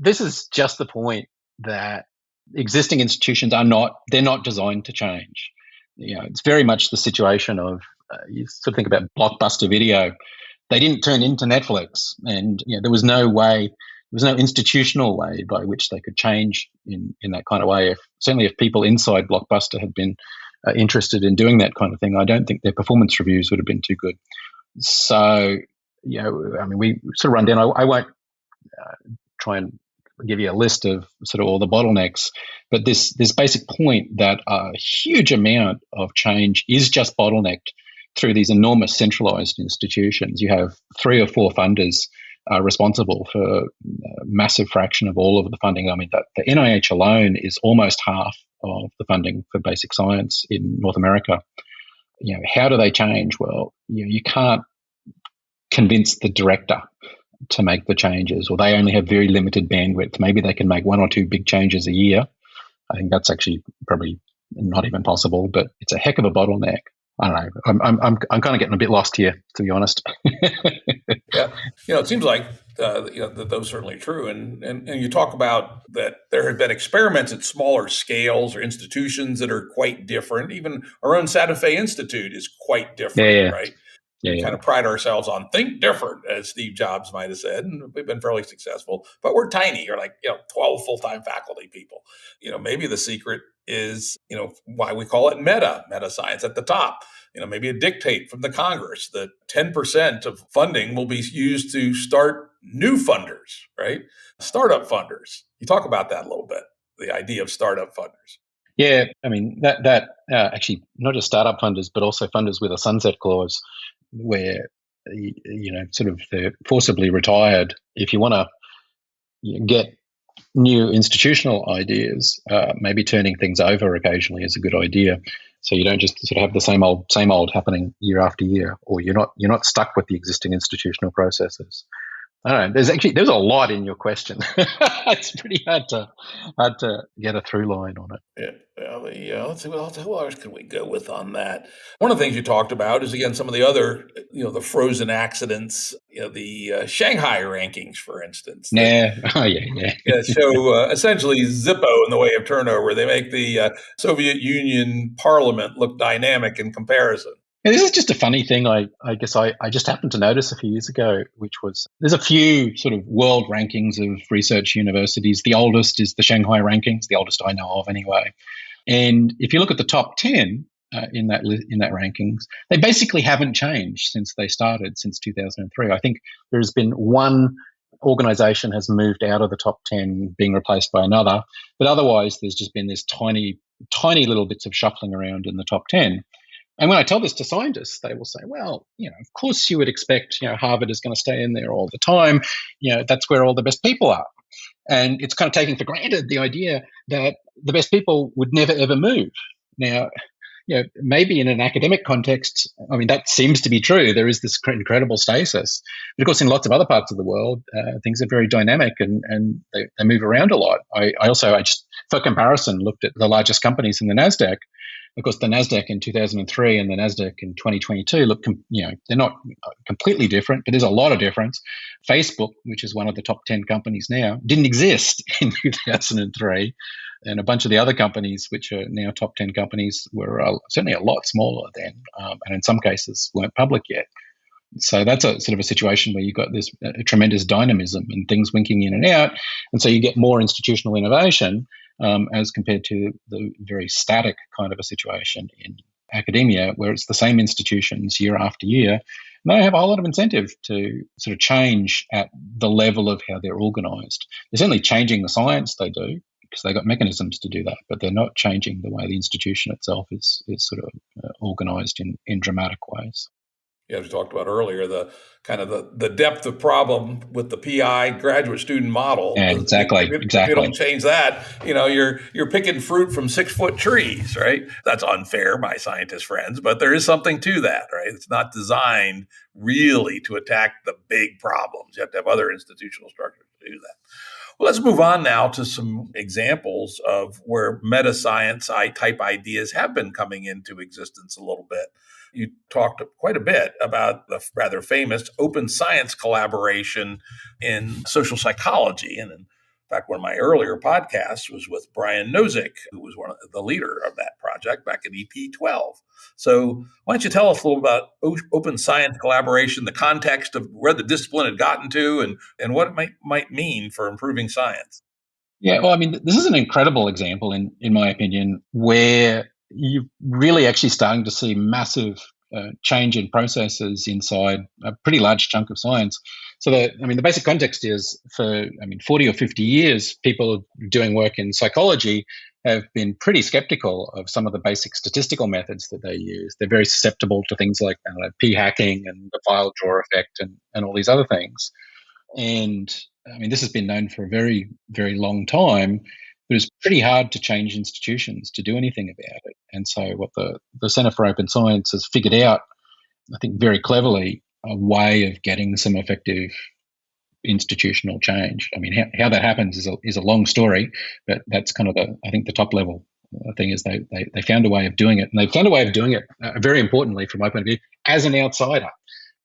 this is just the point that existing institutions they're not designed to change. It's very much the situation of, you sort of think about Blockbuster Video. They didn't turn into Netflix, and there was no institutional way by which they could change in that kind of way. Certainly if people inside Blockbuster had been interested in doing that kind of thing, I don't think their performance reviews would have been too good. So, we sort of run down. I won't try and give you a list of sort of all the bottlenecks, but this basic point that a huge amount of change is just bottlenecked through these enormous centralized institutions. You have 3 or 4 funders responsible for a massive fraction of all of the funding. I mean, the NIH alone is almost half of the funding for basic science in North America. How do they change? Well, you can't convince the director to make the changes, or they only have very limited bandwidth. Maybe they can make 1 or 2 big changes a year. I think that's actually probably not even possible, but it's a heck of a bottleneck. I don't know. I'm kind of getting a bit lost here, to be honest. Yeah, it seems like that those are certainly true, and you talk about that there have been experiments at smaller scales or institutions that are quite different. Even our own Santa Fe Institute is quite different, right? We kind of pride ourselves on think different, as Steve Jobs might have said, and we've been fairly successful, but we're tiny. You're like, 12 full-time faculty people. Maybe the secret is, why we call it meta science at the top. Maybe a dictate from the Congress that 10% of funding will be used to start new funders, right? Startup funders. You talk about that a little bit, the idea of startup funders. Yeah, I mean, that actually not just startup funders, but also funders with a sunset clause where, sort of they're forcibly retired. If you want to get new institutional ideas, maybe turning things over occasionally is a good idea. So you don't just sort of have the same old happening year after year, or you're not stuck with the existing institutional processes. I don't know. There's a lot in your question. It's pretty hard to get a through line on it. Yeah. Let's see what else can we go with on that. One of the things you talked about is, again, some of the other, the frozen accidents, the Shanghai Rankings, for instance. Yeah. So essentially Zippo in the way of turnover. They make the Soviet Union parliament look dynamic in comparison. Yeah, this is just a funny thing. I guess I just happened to notice a few years ago, which was there's a few sort of world rankings of research universities. The oldest is the Shanghai Rankings, the oldest I know of anyway. And if you look at the top 10 in that rankings, they basically haven't changed since they started, since 2003. I think there's been one organization has moved out of the top 10, being replaced by another. But otherwise, there's just been this tiny little bits of shuffling around in the top 10. And when I tell this to scientists, they will say, well, of course you would expect, Harvard is going to stay in there all the time. That's where all the best people are. And it's kind of taking for granted the idea that the best people would never, ever move. Now, maybe in an academic context, I mean, that seems to be true. There is this incredible stasis. But of course, in lots of other parts of the world, things are very dynamic and they move around a lot. I just, for comparison, looked at the largest companies in the NASDAQ. Of course, the NASDAQ in 2003 and the NASDAQ in 2022 look, they're not completely different, but there's a lot of difference. Facebook, which is one of the top 10 companies now, didn't exist in 2003. And a bunch of the other companies, which are now top 10 companies, were certainly a lot smaller then, and in some cases weren't public yet. So that's a sort of a situation where you've got this tremendous dynamism and things winking in and out. And so you get more institutional innovation as compared to the very static kind of a situation in academia, where it's the same institutions year after year. And they have a whole lot of incentive to sort of change at the level of how they're organized. They're certainly changing the science they do, because they've got mechanisms to do that, but they're not changing the way the institution itself is sort of organized in dramatic ways. Yeah, as we talked about earlier, the kind of the depth of problem with the PI graduate student model. Yeah, exactly. If you don't change that, you're picking fruit from 6-foot trees, right? That's unfair, my scientist friends, but there is something to that, right? It's not designed really to attack the big problems. You have to have other institutional structures to do that. Well, let's move on now to some examples of where meta-science type ideas have been coming into existence a little bit. You talked quite a bit about the rather famous open science collaboration in social psychology. And in fact, one of my earlier podcasts was with Brian Nozick, who was one of the leader of that project back in EP12. So why don't you tell us a little about open science collaboration, the context of where the discipline had gotten to, and what it might mean for improving science? Yeah, well, I mean, this is an incredible example, in my opinion, where you're really actually starting to see massive change in processes inside a pretty large chunk of science. So, the basic context is for 40 or 50 years, people doing work in psychology have been pretty skeptical of some of the basic statistical methods that they use. They're very susceptible to things like p-hacking and the file drawer effect and all these other things. And this has been known for a very, very long time. But it's pretty hard to change institutions to do anything about it. And so what the Centre for Open Science has figured out, I think very cleverly, a way of getting some effective institutional change. How that happens is a long story, but that's kind of the top level thing is they found a way of doing it. And they found a way of doing it, very importantly from my point of view, as an outsider.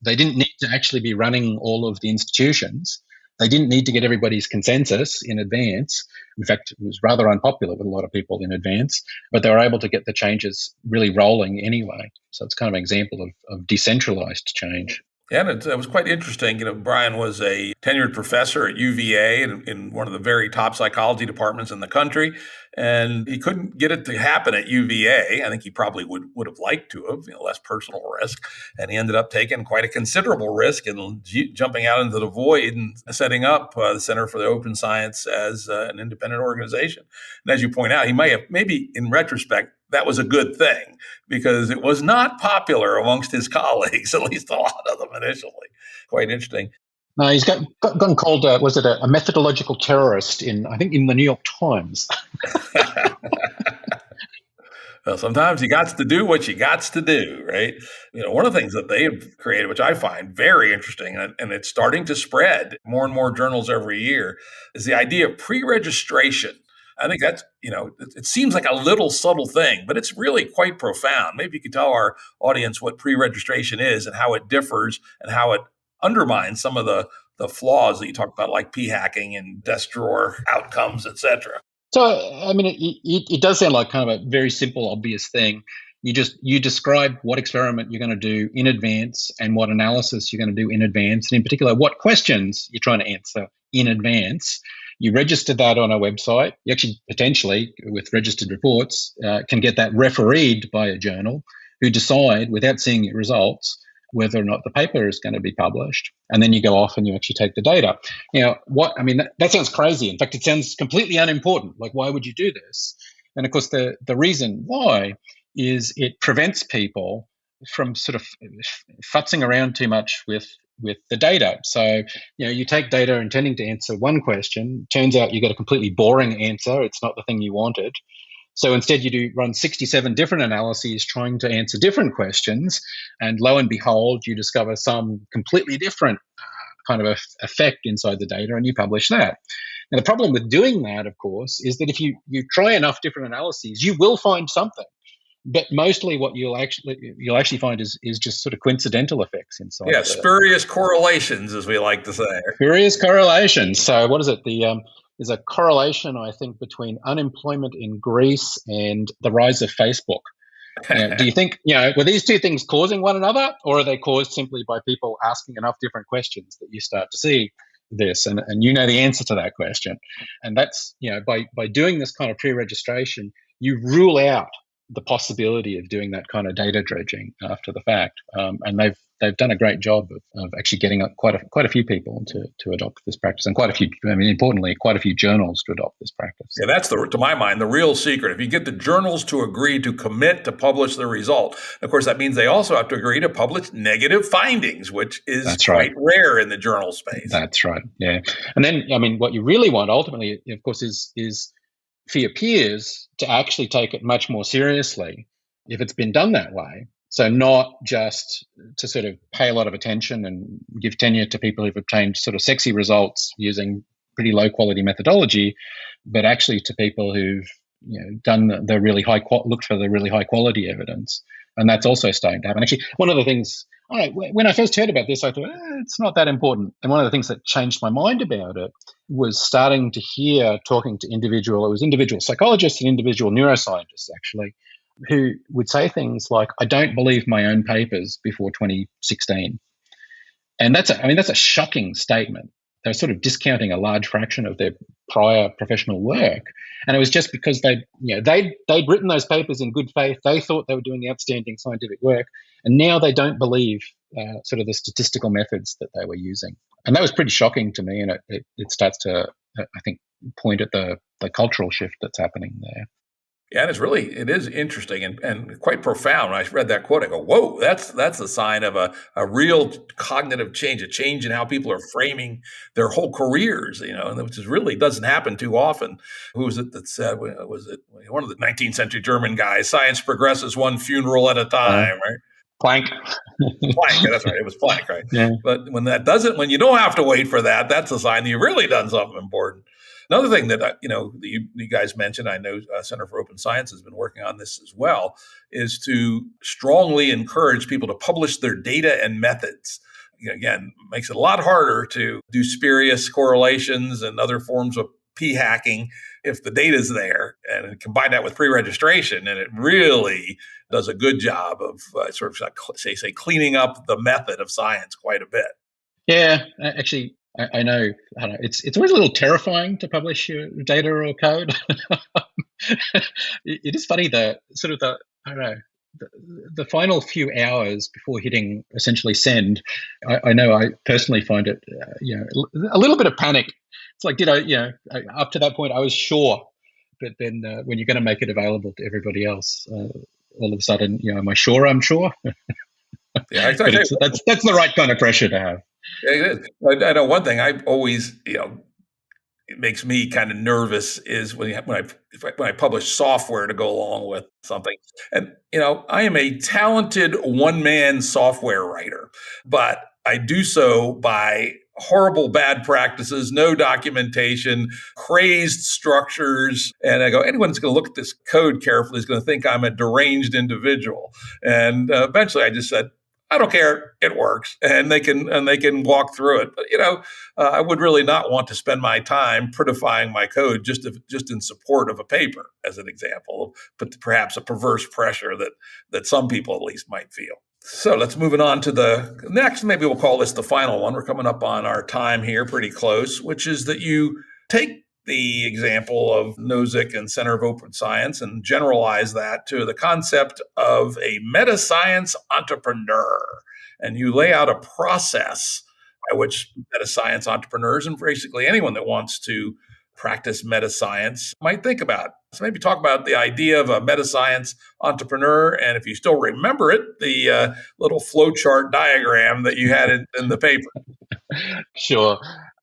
They didn't need to actually be running all of the institutions. They didn't need to get everybody's consensus in advance. In fact, it was rather unpopular with a lot of people in advance, but they were able to get the changes really rolling anyway. So it's kind of an example of decentralized change. Yeah, and it was quite interesting. Brian was a tenured professor at UVA in one of the very top psychology departments in the country, and he couldn't get it to happen at UVA. I think he probably would have liked to have, less personal risk, and he ended up taking quite a considerable risk and jumping out into the void and setting up the Center for the Open Science as an independent organization. And as you point out, he might have, maybe in retrospect, that was a good thing because it was not popular amongst his colleagues, at least a lot of them initially. Quite interesting. No, he's gotten called, was it a methodological terrorist I think in the New York Times. Well, sometimes you got to do what you got to do, right? One of the things that they have created, which I find very interesting, and it's starting to spread more and more journals every year, is the idea of pre-registration. I think that's, it seems like a little subtle thing, but it's really quite profound. Maybe you could tell our audience what pre-registration is and how it differs and how it undermines some of the flaws that you talk about, like p-hacking and desk drawer outcomes, et cetera. So, I mean, it does sound like kind of a very simple, obvious thing. You describe what experiment you're going to do in advance and what analysis you're going to do in advance, and in particular, what questions you're trying to answer in advance. You register that on a website. You actually potentially, with registered reports, can get that refereed by a journal who decide, without seeing your results, whether or not the paper is going to be published. And then you go off and you actually take the data. That sounds crazy. In fact, it sounds completely unimportant. Like, why would you do this? And of course, the reason why is it prevents people from sort of futzing around too much with the data. So, you take data intending to answer one question, turns out you get a completely boring answer. It's not the thing you wanted. So instead you run 67 different analyses trying to answer different questions. And lo and behold, you discover some completely different kind of effect inside the data, and you publish that. Now, the problem with doing that, of course, is that if you try enough different analyses, you will find something. But mostly what you'll actually find is just sort of coincidental effects inside. Yeah, spurious correlations, as we like to say. Spurious correlations. So what is it? There's a correlation, I think, between unemployment in Greece and the rise of Facebook. Do you think, were these two things causing one another, or are they caused simply by people asking enough different questions that you start to see this, and you know the answer to that question? And that's, by doing this kind of pre-registration, you rule out the possibility of doing that kind of data dredging after the fact, and they've done a great job of actually getting quite a few people to adopt this practice, and importantly, quite a few journals to adopt this practice. Yeah, that's to my mind, the real secret. If you get the journals to agree to commit to publish the result, of course, that means they also have to agree to publish negative findings, which is quite rare in the journal space. That's right. Yeah, and then what you really want ultimately, of course, is for your peers to actually take it much more seriously if it's been done that way. So not just to sort of pay a lot of attention and give tenure to people who've obtained sort of sexy results using pretty low quality methodology, but actually to people who've done the really looked for the really high quality evidence. And that's also starting to happen. Actually, one of the things, when I first heard about this, I thought, it's not that important. And one of the things that changed my mind about it was starting to hear, talking to individual psychologists and individual neuroscientists, actually, who would say things like, I don't believe my own papers before 2016. And that's a shocking statement. They're sort of discounting a large fraction of their prior professional work. And it was just because they'd written those papers in good faith. They thought they were doing the outstanding scientific work. And now they don't believe sort of the statistical methods that they were using. And that was pretty shocking to me. And it starts to, I think, point at the cultural shift that's happening there. Yeah, and it is interesting and quite profound. When I read that quote, I go, whoa, that's a sign of a real cognitive change, a change in how people are framing their whole careers, which really doesn't happen too often. Who was it that said, was it one of the 19th century German guys, science progresses one funeral at a time, right? Planck. Planck, that's right. It was Planck, right? Yeah. But when you don't have to wait for that, that's a sign that you've really done something important. Another thing that you guys mentioned, I know Center for Open Science has been working on this as well, is to strongly encourage people to publish their data and methods. again, makes it a lot harder to do spurious correlations and other forms of p hacking if the data is there, and combine that with pre-registration, and it really does a good job of say cleaning up the method of science quite a bit. Yeah, actually, I know. I don't know. It's always a little terrifying to publish your data or code. It is funny the I don't know the final few hours before hitting essentially send. I know I personally find it a little bit of panic. It's like, did I up to that point I was sure, but then when you're going to make it available to everybody else, all of a sudden, am I sure? I'm sure. Yeah, exactly. But that's the right kind of pressure to have. It is. I know one thing I always, it makes me kind of nervous is when I publish software to go along with something. And, I am a talented one-man software writer, but I do so by horrible bad practices, no documentation, crazed structures. And I go, anyone that's going to look at this code carefully is going to think I'm a deranged individual. And eventually I just said, I don't care. It works, and they can walk through it. But I would really not want to spend my time prettifying my code just in support of a paper, as an example, but perhaps a perverse pressure that some people at least might feel. So let's move it on to the next. Maybe we'll call this the final one. We're coming up on our time here, pretty close, which is that you take the example of Nozick and Center of Open Science and generalize that to the concept of a meta-science entrepreneur. And you lay out a process by which meta-science entrepreneurs, and basically anyone that wants to practice meta-science, might think about. So maybe talk about the idea of a meta-science entrepreneur, and if you still remember it, the little flowchart diagram that you had in the paper. Sure.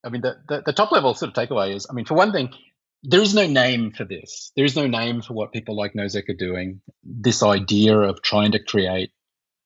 I mean, the top level sort of takeaway is, for one thing, there is no name for this. There is no name for what people like Nozick are doing. This idea of trying to create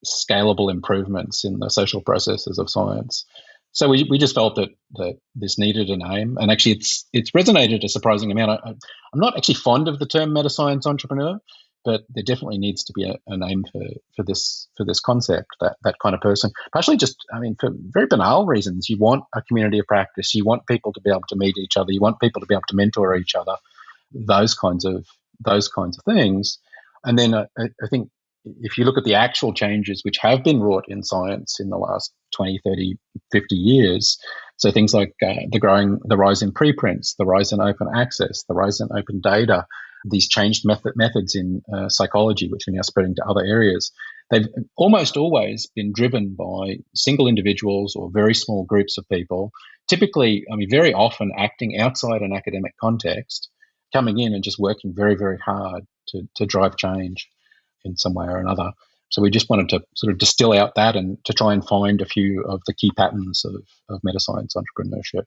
scalable improvements in the social processes of science. So we just felt that this needed a name, and actually it's resonated a surprising amount. I'm not actually fond of the term meta-science entrepreneur, but there definitely needs to be a name for this concept, that kind of person. Partially just, for very banal reasons. You want a community of practice. You want people to be able to meet each other. You want people to be able to mentor each other. Those kinds of things. And then I think if you look at the actual changes which have been wrought in science in the last 20, 30, 50 years, so things like the rise in preprints, the rise in open access, the rise in open data, these changed methods in psychology, which are now spreading to other areas, they've almost always been driven by single individuals or very small groups of people, typically, very often acting outside an academic context, coming in and just working very, very hard to drive change in some way or another. So we just wanted to sort of distill out that and to try and find a few of the key patterns of meta-science entrepreneurship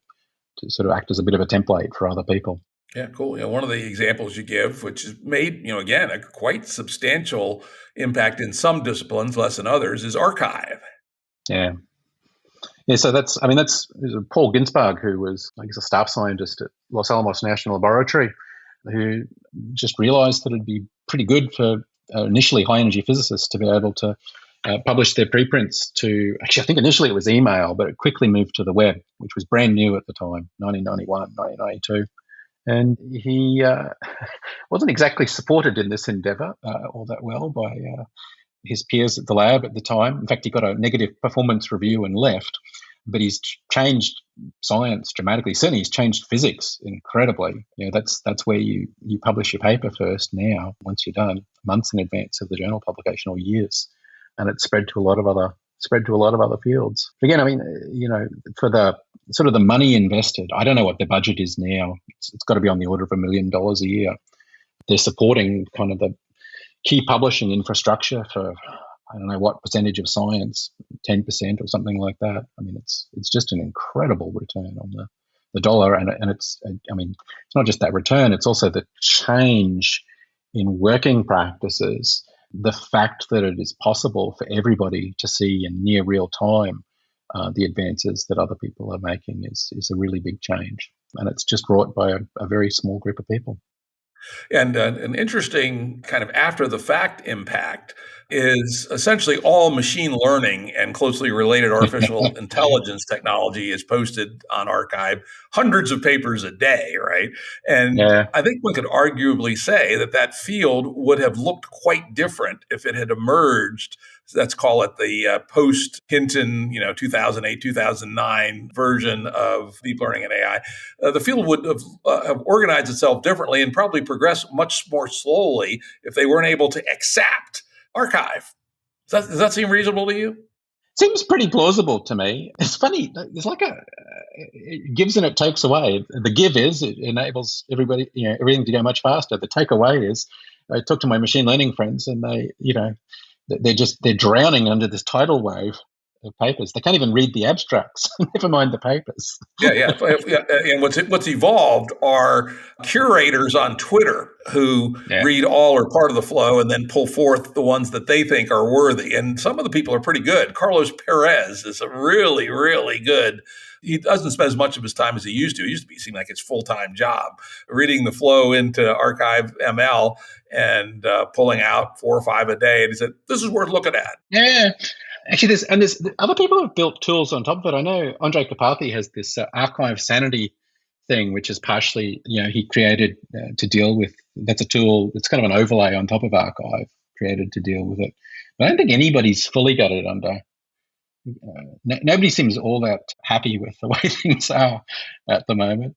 to sort of act as a bit of a template for other people. Yeah, cool. One of the examples you give, which has made, again, a quite substantial impact in some disciplines, less in others, is arXiv. Yeah. Yeah, so that's Paul Ginsberg, who was, I guess, a staff scientist at Los Alamos National Laboratory, who just realized that it'd be pretty good for initially high-energy physicists to be able to publish their preprints to, actually, I think initially it was email, but it quickly moved to the web, which was brand new at the time, 1991, 1992. And he wasn't exactly supported in this endeavor all that well by his peers at the lab at the time. In fact, he got a negative performance review and left, but he's changed science dramatically. Certainly he's changed physics incredibly. That's where you publish your paper first now, once you're done, months in advance of the journal publication or years. And it's spread to a lot of other fields. Again, for the sort of the money invested, I don't know what the budget is now. It's got to be on the order of $1 million a year. They're supporting kind of the key publishing infrastructure for, I don't know what percentage of science, 10% or something like that. It's just an incredible return on the dollar. And it's not just that return, it's also the change in working practices. The fact that it is possible for everybody to see in near real time the advances that other people are making is a really big change. And it's just wrought by a very small group of people. And an interesting kind of after the fact impact is essentially all machine learning and closely related artificial intelligence technology is posted on arXiv, hundreds of papers a day, right? And Yeah. I think one could arguably say that that field would have looked quite different if it had emerged. Let's call it the post-Hinton, 2008, 2009 version of deep learning and AI. The field would have organized itself differently and probably progressed much more slowly if they weren't able to accept arXiv. Does that seem reasonable to you? Seems pretty plausible to me. It's funny. It's like it gives and it takes away. The give is it enables everybody, everything to go much faster. The takeaway is I talk to my machine learning friends, and they're drowning under this tidal wave of papers. They can't even read the abstracts, never mind the papers. Yeah. And what's evolved are curators on Twitter who read all or part of the flow and then pull forth the ones that they think are worthy. And some of the people are pretty good. Carlos Perez is a really, really good. He doesn't spend as much of his time as he used to. It used to seem like his full-time job, reading the flow into arXiv ML and pulling out 4 or 5 a day. And he said, this is worth looking at. Yeah. Actually, there's other people who have built tools on top of it. I know Andre Karpathy has this arXiv Sanity thing, which is partially, he created to deal with. That's a tool. It's kind of an overlay on top of arXiv created to deal with it. But I don't think anybody's fully got it under. Nobody seems all that happy with the way things are at the moment.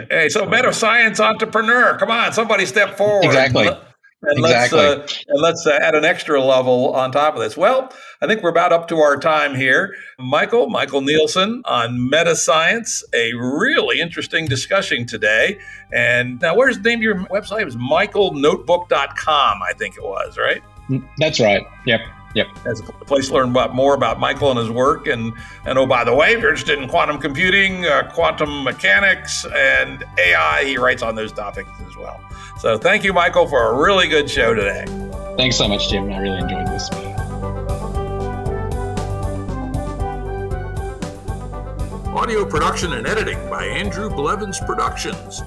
Hey, so Metascience entrepreneur, come on, somebody step forward. Exactly. Let's add an extra level on top of this. Well, I think we're about up to our time here. Michael Nielsen on Metascience, a really interesting discussion today. And now, where's the name of your website? It was michaelnotebook.com, I think it was, right? That's right. Yep. As a place to learn more about Michael and his work. And oh, by the way, if you're interested in quantum computing, quantum mechanics, and AI, he writes on those topics as well. So thank you, Michael, for a really good show today. Thanks so much, Jim. I really enjoyed this. Audio production and editing by Andrew Blevins Productions.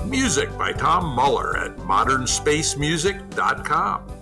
Music by Tom Muller at modernspacemusic.com.